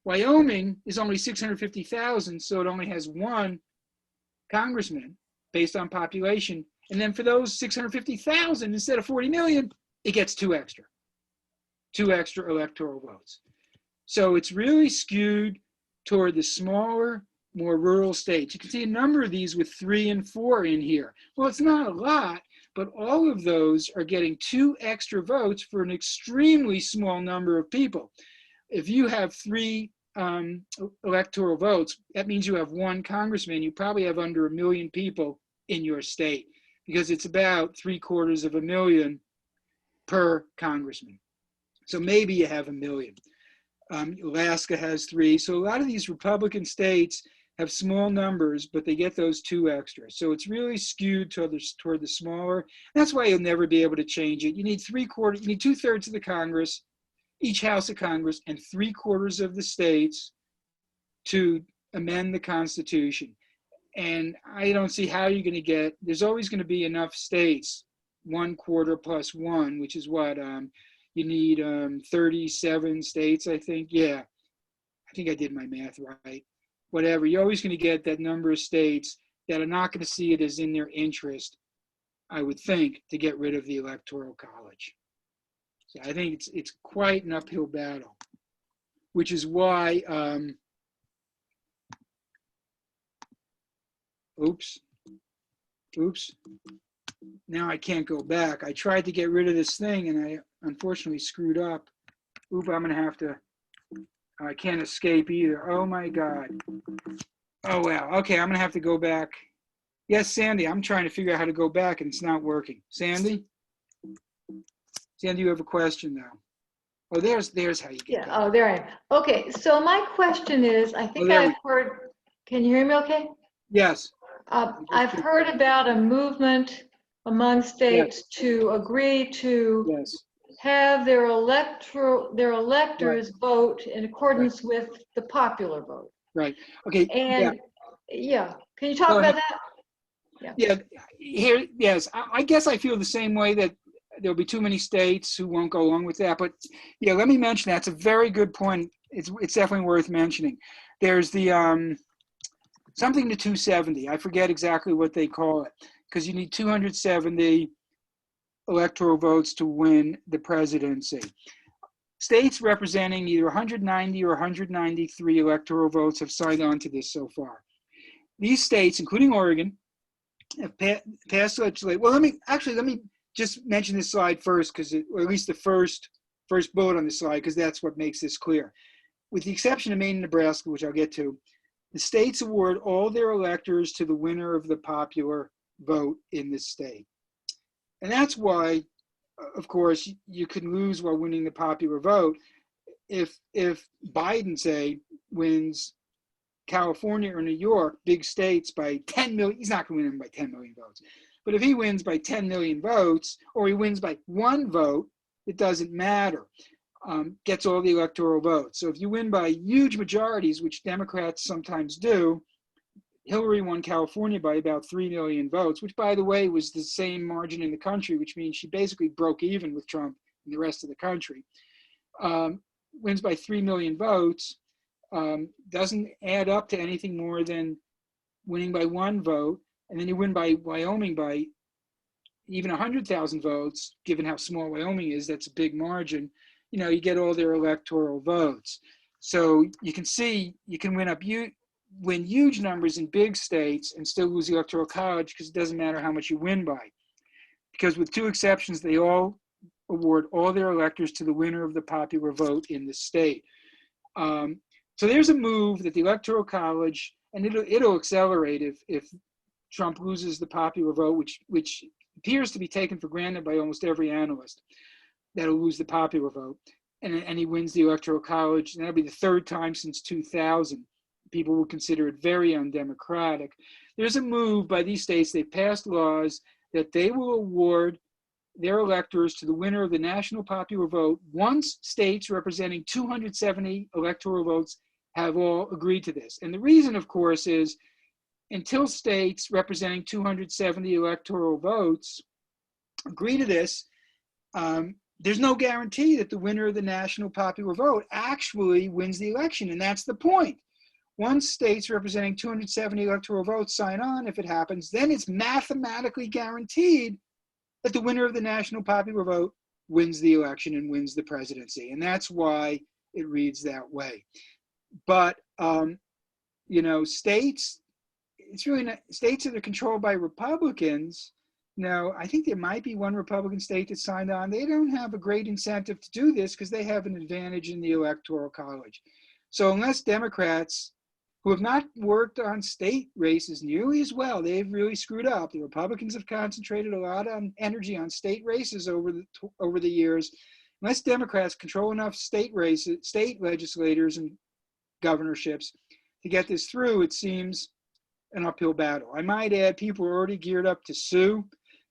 Wyoming is only 650,000, so it only has 1 congressman based on population. And then for those 650,000, instead of 40 million, it gets 2 extra electoral votes. So it's really skewed toward the smaller, more rural states. You can see a number of these with 3 and 4 in here. Well, it's not a lot, but all of those are getting 2 extra votes for an extremely small number of people. If you have 3 electoral votes, that means you have 1 congressman. You probably have under 1 million people in your state, because it's about 750,000 per congressman. So maybe you have 1 million. Alaska has 3. So a lot of these Republican states have small numbers, but they get those 2 extra. So it's really skewed toward the smaller. That's why you'll never be able to change it. You need 3/4, you need 2/3 of the Congress, each house of Congress, and 3/4 of the states to amend the Constitution. And I don't see how you're going to get, there's always going to be enough states, 1/4 plus 1, which is what, you need 37 states, I think. Yeah, I think I did my math right. Whatever, you're always going to get that number of states that are not going to see it as in their interest, I would think, to get rid of the Electoral College. So I think it's quite an uphill battle, which is why, oops. Now I can't go back. I tried to get rid of this thing and I unfortunately screwed up. Oop, I'm gonna have to, I can't escape either. Oh my God. Oh well, okay, I'm gonna have to go back. Yes, Sandy, I'm trying to figure out how to go back and it's not working. Sandy? Sandy, you have a question now. Oh, there's how you get Yeah, back. oh, there I am. Okay, so my question is, I think there we I've heard, can you hear me okay? Yes. I've heard about a movement among states to agree to Yes. have their electors vote in accordance with the popular vote. Right. Okay. And yeah, can you talk about that? Yeah. Here, yes. I guess I feel the same way, that there'll be too many states who won't go along with that. But yeah, let me mention that. It's a very good point. It's definitely worth mentioning. There's the something to 270. I forget exactly what they call it, because you need 270 electoral votes to win the presidency. States representing either 190 or 193 electoral votes have signed on to this so far. These states, including Oregon, have passed legislation. Well, let me just mention this slide first, or at least the first bullet on the slide, because that's what makes this clear. With the exception of Maine and Nebraska, which I'll get to, the states award all their electors to the winner of the popular vote in the state. And that's why, of course, you can lose while winning the popular vote. If Biden, say, wins California or New York, big states, by 10 million, he's not going to win them by 10 million votes. But if he wins by 10 million votes, or he wins by 1 vote, it doesn't matter. Gets all the electoral votes. So if you win by huge majorities, which Democrats sometimes do, Hillary won California by about 3 million votes, which, by the way, was the same margin in the country, which means she basically broke even with Trump and the rest of the country. Wins by 3 million votes, doesn't add up to anything more than winning by 1 vote. And then you win by Wyoming by even 100,000 votes, given how small Wyoming is, that's a big margin. You know, you get all their electoral votes. So you can see you can win huge numbers in big states and still lose the Electoral College, because it doesn't matter how much you win by. Because with 2 exceptions, they all award all their electors to the winner of the popular vote in the state. So there's a move that the Electoral College, and it'll accelerate if Trump loses the popular vote, which appears to be taken for granted by almost every analyst, that'll lose the popular vote, and he wins the Electoral College, and that'll be the 3rd time since 2000. People will consider it very undemocratic. There's a move by these states. They've passed laws that they will award their electors to the winner of the national popular vote once states representing 270 electoral votes have all agreed to this. And the reason, of course, is until states representing 270 electoral votes agree to this, there's no guarantee that the winner of the national popular vote actually wins the election. And that's the point. Once states representing 270 electoral votes sign on, if it happens, then it's mathematically guaranteed that the winner of the national popular vote wins the election and wins the presidency. And that's why it reads that way. But, you know, states, it's really not, states that are controlled by Republicans. Now, I think there might be one Republican state that signed on. They don't have a great incentive to do this because they have an advantage in the Electoral College. So unless Democrats, who have not worked on state races nearly as well, they've really screwed up. The Republicans have concentrated a lot of energy on state races over the years. Unless Democrats control enough state races, state legislators and governorships to get this through, it seems an uphill battle. I might add, people are already geared up to sue,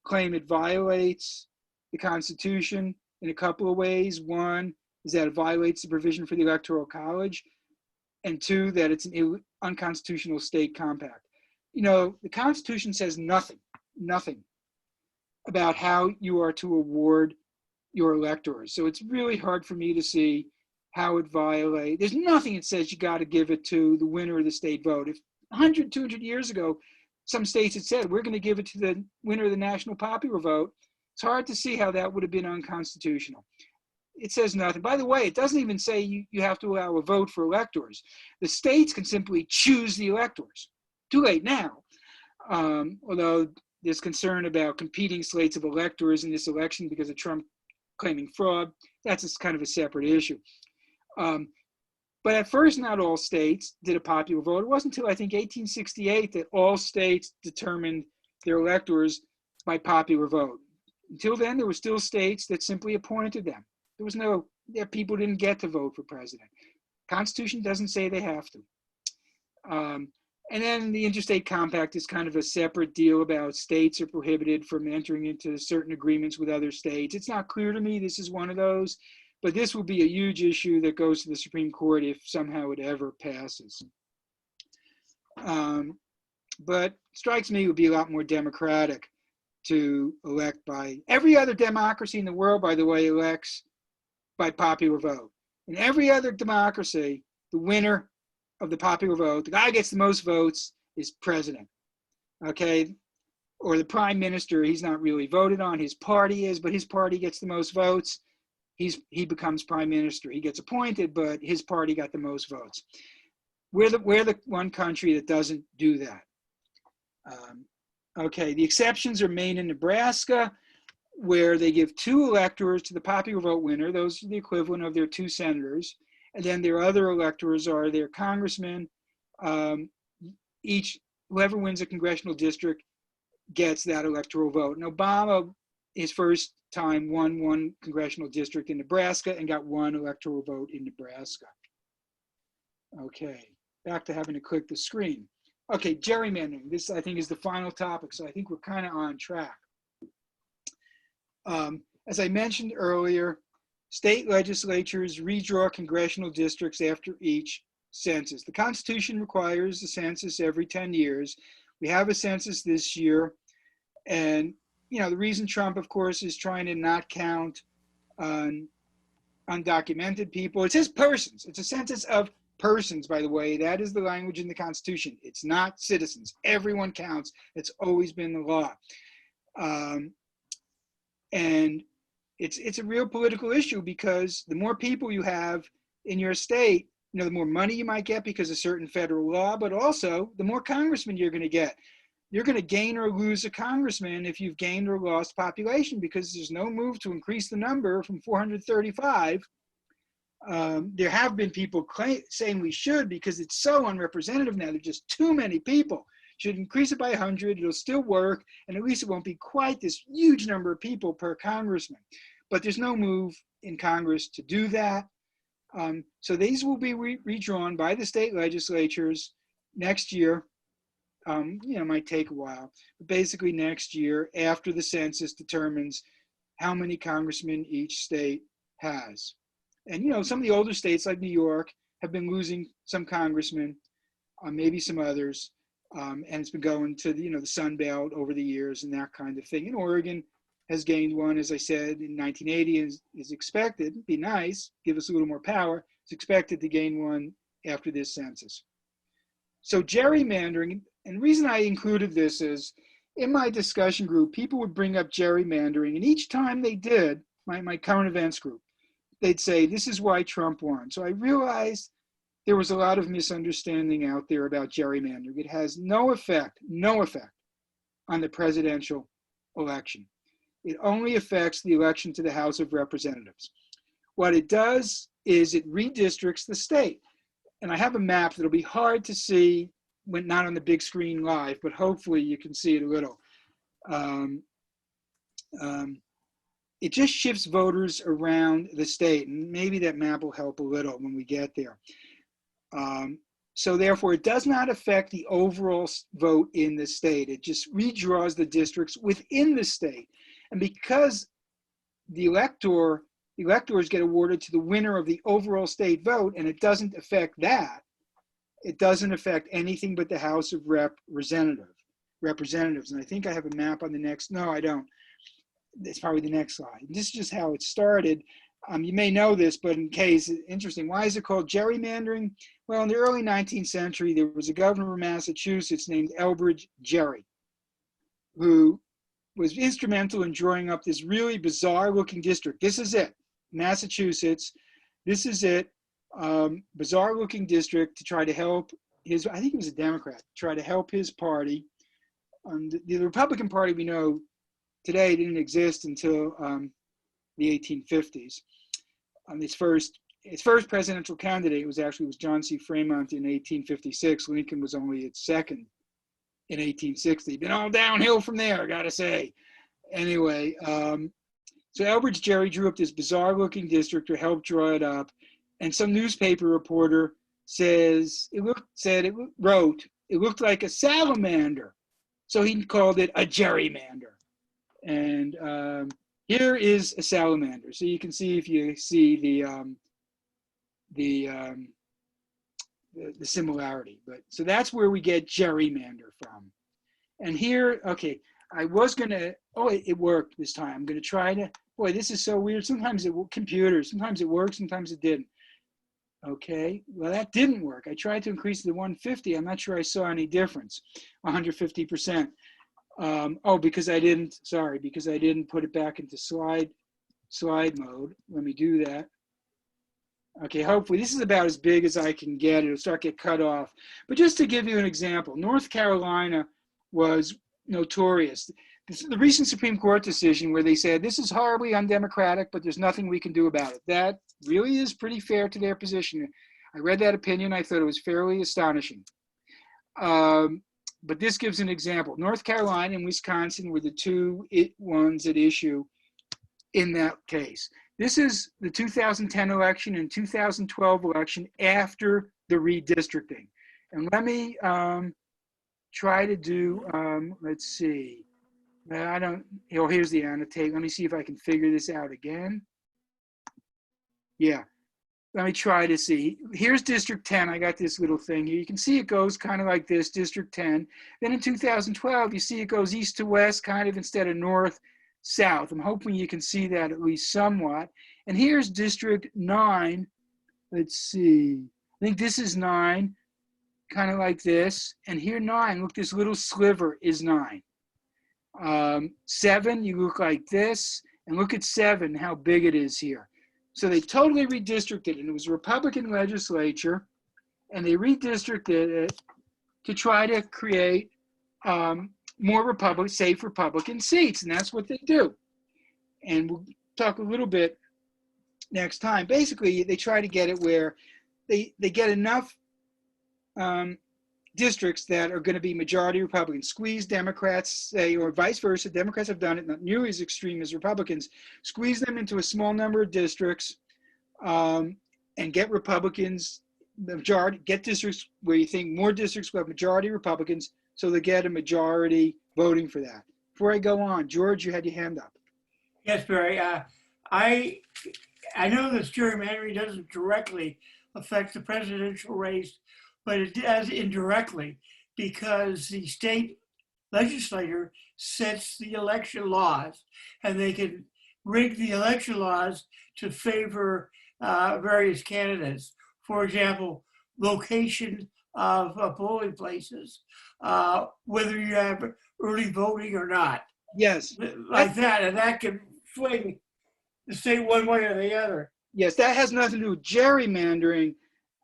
claim it violates the Constitution in a couple of ways. One is that it violates the provision for the Electoral College, and two, that it's an unconstitutional state compact. You know, the Constitution says nothing about how you are to award your electors. So it's really hard for me to see how it violates. There's nothing that says you got to give it to the winner of the state vote. If 100, 200 years ago, some states had said, we're going to give it to the winner of the national popular vote, it's hard to see how that would have been unconstitutional. It says nothing. By the way, it doesn't even say you have to allow a vote for electors. The states can simply choose the electors. Too late now. Although there's concern about competing slates of electors in this election because of Trump claiming fraud. That's kind of a separate issue. But at first, not all states did a popular vote. It wasn't until I think 1868 that all states determined their electors by popular vote. Until then, there were still states that simply appointed them. There was no, people didn't get to vote for president. Constitution doesn't say they have to. And then the interstate compact is kind of a separate deal about states are prohibited from entering into certain agreements with other states. It's not clear to me this is one of those, but this will be a huge issue that goes to the Supreme Court if somehow it ever passes. But strikes me it would be a lot more democratic to elect by, every other democracy in the world, by the way, elects by popular vote. In every other democracy, the winner of the popular vote, the guy who gets the most votes is president, okay? Or the prime minister, he's not really voted on, his party is, but his party gets the most votes. He becomes prime minister. He gets appointed, but his party got the most votes. We're the one country that doesn't do that. Okay, the exceptions are Maine and Nebraska, where they give 2 electors to the popular vote winner. Those are the equivalent of their 2 senators. And then their other electors are their congressmen. Whoever wins a congressional district gets that electoral vote. And Obama, his first time, won 1 congressional district in Nebraska and got 1 electoral vote in Nebraska. Okay, back to having to click the screen. Okay, gerrymandering. This, I think, is the final topic, so I think we're kind of on track. As I mentioned earlier, state legislatures redraw congressional districts after each census. The Constitution requires a census every 10 years. We have a census this year, and the reason Trump, of course, is trying to not count undocumented people. It says persons. It's a census of persons, by the way. That is the language in the Constitution. It's not citizens. Everyone counts. It's always been the law. And it's a real political issue because the more people you have in your state, the more money you might get because of certain federal law, but also the more congressmen you're going to get. You're going to gain or lose a congressman if you've gained or lost population because there's no move to increase the number from 435. There have been people saying we should because it's so unrepresentative now. There's just too many people. Should increase it by 100, it'll still work, and at least it won't be quite this huge number of people per congressman. But there's no move in Congress to do that. So these will be redrawn by the state legislatures next year. It might take a while, but basically next year after the census determines how many congressmen each state has. And, some of the older states like New York have been losing some congressmen, maybe some others, and it's been going to the, the Sun Belt over the years and that kind of thing. And Oregon has gained one, as I said, in 1980 is expected. Be nice, give us a little more power. It's expected to gain one after this census. So gerrymandering, and the reason I included this is in my discussion group, people would bring up gerrymandering, and each time they did, my current events group, they'd say, this is why Trump won. So I realized there was a lot of misunderstanding out there about gerrymandering. It has no effect on the presidential election. It only affects the election to the House of Representatives. What it does is it redistricts the state. And I have a map that'll be hard to see when not on the big screen live, but hopefully you can see it a little. It just shifts voters around the state, and maybe that map will help a little when we get there. So therefore, it does not affect the overall vote in the state. It just redraws the districts within the state. And because the electors get awarded to the winner of the overall state vote, and it doesn't affect that, it doesn't affect anything but the House of Representatives. And I think I have a map on the next, no, I don't. It's probably the next slide. This is just how it started. You may know this, but in case, interesting, why is it called gerrymandering? Well, in the early 19th century, there was a governor of Massachusetts named Elbridge Gerry, who was instrumental in drawing up this really bizarre looking district. This is it, Massachusetts. This is it, bizarre looking district to try to help his, I think he was a Democrat, try to help his party. The Republican Party we know today didn't exist until the 1850s. Its first presidential candidate was John C. Fremont in 1856. Lincoln was only its second in 1860. Been all downhill from there, I gotta say. Anyway, so Elbridge Gerry drew up this bizarre looking district or helped draw it up. And some newspaper reporter wrote, it looked like a salamander. So he called it a gerrymander. And here is a salamander. So you can see, if you see the similarity. But so that's where we get gerrymander from. And here, okay, I was gonna, it worked this time. I'm gonna try to, boy, this is so weird. Sometimes sometimes it works, sometimes it didn't. Okay, well that didn't work. I tried to increase the 150. I'm not sure I saw any difference, 150%. Because I didn't put it back into slide mode. Let me do that. Okay, hopefully this is about as big as I can get. It'll start to get cut off. But just to give you an example, North Carolina was notorious. This is the recent Supreme Court decision where they said this is horribly undemocratic, but there's nothing we can do about it. That really is pretty fair to their position. I read that opinion. I thought it was fairly astonishing. But this gives an example. North Carolina and Wisconsin were the two ones at issue in that case. This is the 2010 election and 2012 election after the redistricting. And let me try to do, let's see. Here's the annotate. Let me see if I can figure this out again. Yeah. Let me try to see. Here's District 10. I got this little thing here. You can see it goes kind of like this, District 10. Then in 2012, you see it goes east to west, kind of instead of north, south. I'm hoping you can see that at least somewhat. And here's District 9. Let's see. I think this is 9, kind of like this. And here 9, look, this little sliver is 9. 7, you look like this. And look at 7, how big it is here. So they totally redistricted, and it was a Republican legislature, and they redistricted it to try to create more safe Republican seats, and that's what they do. And we'll talk a little bit next time. Basically, they try to get it where they get enough districts that are going to be majority Republicans, squeeze Democrats, say, or vice versa. Democrats have done it, not nearly as extreme as Republicans, squeeze them into a small number of districts and get Republicans, get districts where you think more districts will have majority Republicans, so they get a majority voting for that. Before I go on, George, you had your hand up. Yes, Barry. I know this gerrymandering doesn't directly affect the presidential race, but it does indirectly because the state legislature sets the election laws, and they can rig the election laws to favor various candidates. For example, location of polling places, whether you have early voting or not, Yes. like that, and that can swing the state one way or the other. Yes, that has nothing to do with gerrymandering.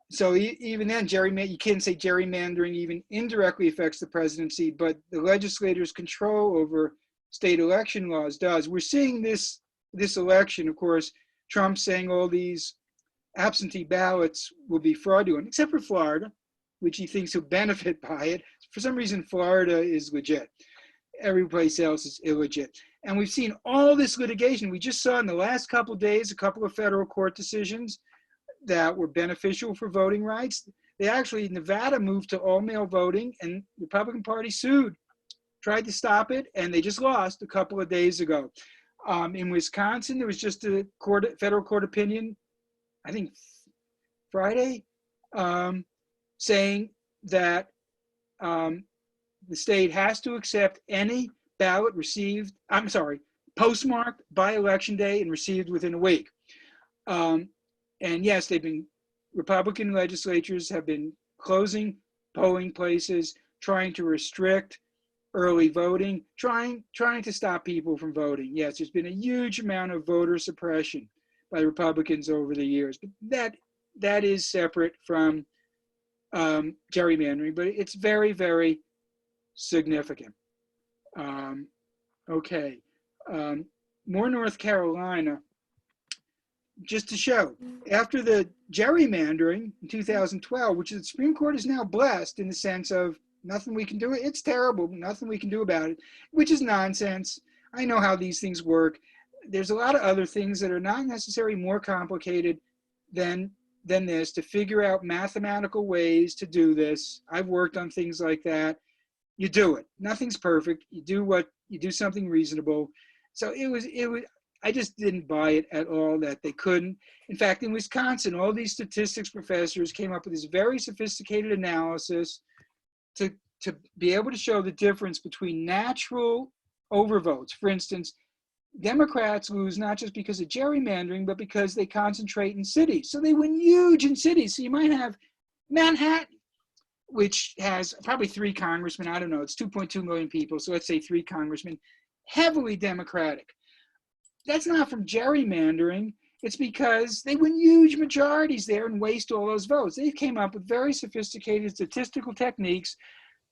So even then, you can't say gerrymandering even indirectly affects the presidency, but the legislators' control over state election laws does. We're seeing this election, of course, Trump saying all these absentee ballots will be fraudulent, except for Florida, which he thinks he'll benefit by it. For some reason, Florida is legit. Every place else is illegit. And we've seen all this litigation. We just saw in the last couple of days, a couple of federal court decisions that were beneficial for voting rights. They actually, Nevada moved to all-mail voting, and the Republican Party sued, tried to stop it, and they just lost a couple of days ago. In Wisconsin, there was just a federal court opinion, I think Friday, saying that the state has to accept any ballot postmarked by election day and received within a week. And yes, Republican legislatures have been closing polling places, trying to restrict early voting, trying to stop people from voting. Yes, there's been a huge amount of voter suppression by Republicans over the years, but that is separate from gerrymandering, but it's very, very significant. Okay, more North Carolina. Just to show, after the gerrymandering in 2012, which the Supreme Court is now blessed in the sense of nothing we can do, it's terrible, nothing we can do about it, which is nonsense. I know how these things work. There's a lot of other things that are not necessarily more complicated than this to figure out mathematical ways to do this. I've worked on things like that. You do it. Nothing's perfect. You do something reasonable. So it was. I just didn't buy it at all that they couldn't. In fact, in Wisconsin, all these statistics professors came up with this very sophisticated analysis to be able to show the difference between natural overvotes. For instance, Democrats lose not just because of gerrymandering, but because they concentrate in cities. So they win huge in cities. So you might have Manhattan, which has probably 3 congressmen. I don't know. It's 2.2 million people. So let's say 3 congressmen, heavily Democratic. That's not from gerrymandering. It's because they win huge majorities there and waste all those votes. They came up with very sophisticated statistical techniques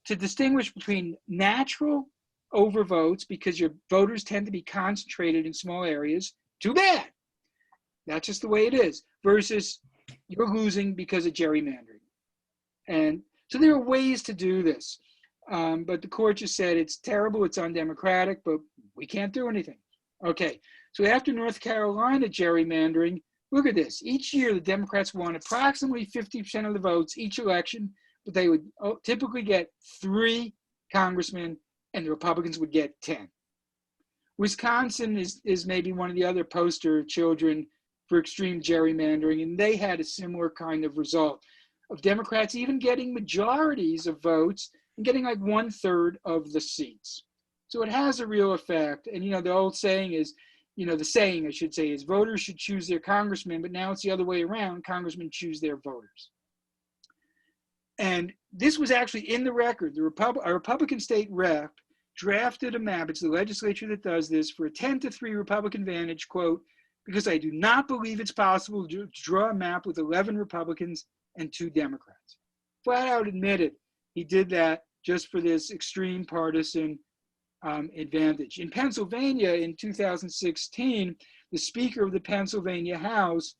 to distinguish between natural overvotes, because your voters tend to be concentrated in small areas. Too bad. That's just the way it is. Versus you're losing because of gerrymandering. And so there are ways to do this. But the court just said it's terrible, it's undemocratic, but we can't do anything. Okay, so after North Carolina gerrymandering, look at this. Each year, the Democrats won approximately 50% of the votes each election, but they would typically get 3 congressmen, and the Republicans would get 10. Wisconsin is maybe one of the other poster children for extreme gerrymandering, and they had a similar kind of result of Democrats even getting majorities of votes and getting like 1/3 of the seats. So it has a real effect. And, the old saying is, the saying I should say is voters should choose their congressmen, but now it's the other way around. Congressmen choose their voters. And this was actually in the record. A Republican state rep drafted a map. It's the legislature that does this for a 10-3 Republican advantage, quote, because I do not believe it's possible to draw a map with 11 Republicans and 2 Democrats. Flat out admitted he did that just for this extreme partisan advantage. In Pennsylvania in 2016, the Speaker of the Pennsylvania House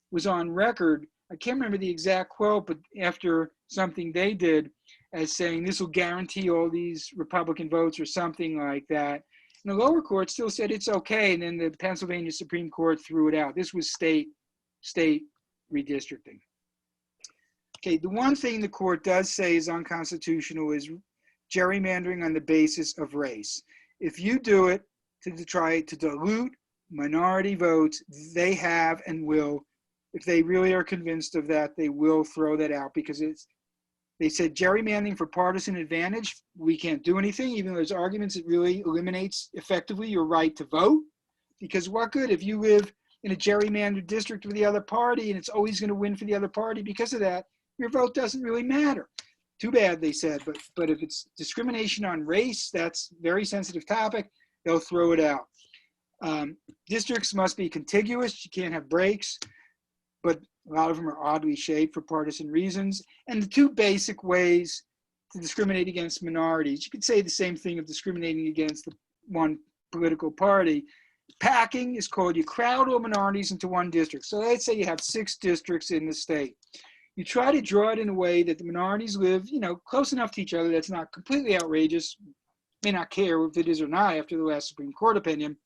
was on record, I can't remember the exact quote, but after something they did, as saying this will guarantee all these Republican votes or something like that. And the lower court still said it's okay, and then the Pennsylvania Supreme Court threw it out. This was state redistricting. Okay, the one thing the court does say is unconstitutional is gerrymandering on the basis of race. If you do it to try to dilute minority votes, they have and will if they really are convinced of that, they will throw that out because they said gerrymandering for partisan advantage, we can't do anything, even though there's arguments it really eliminates effectively your right to vote. Because what good if you live in a gerrymandered district with the other party and it's always going to win for the other party because of that, your vote doesn't really matter. Too bad, they said, but if it's discrimination on race, that's a very sensitive topic, they'll throw it out. Districts must be contiguous, you can't have breaks, but a lot of them are oddly shaped for partisan reasons. And the two basic ways to discriminate against minorities, you could say the same thing of discriminating against the one political party. Packing is called you crowd all minorities into one district. So let's say you have 6 districts in the state. You try to draw it in a way that the minorities live, close enough to each other that's not completely outrageous, may not care if it is or not after the last Supreme Court opinion.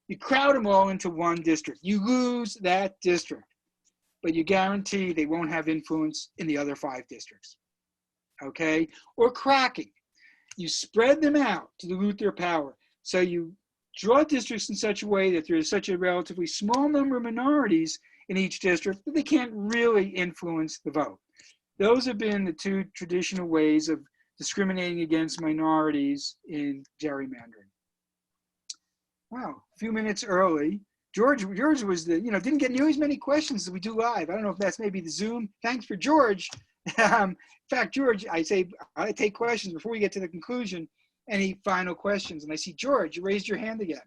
You crowd them all into one district. You lose that district, but you guarantee they won't have influence in the other 5 districts, okay? Or cracking. You spread them out to dilute their power. So you draw districts in such a way that there is such a relatively small number of minorities in each district that they can't really influence the vote. Those have been the 2 traditional ways of discriminating against minorities in gerrymandering. Wow, a few minutes early. George was didn't get nearly as many questions as we do live. I don't know if that's maybe the Zoom. Thanks for George. In fact, George, I take questions before we get to the conclusion. Any final questions? And I see George, you raised your hand again.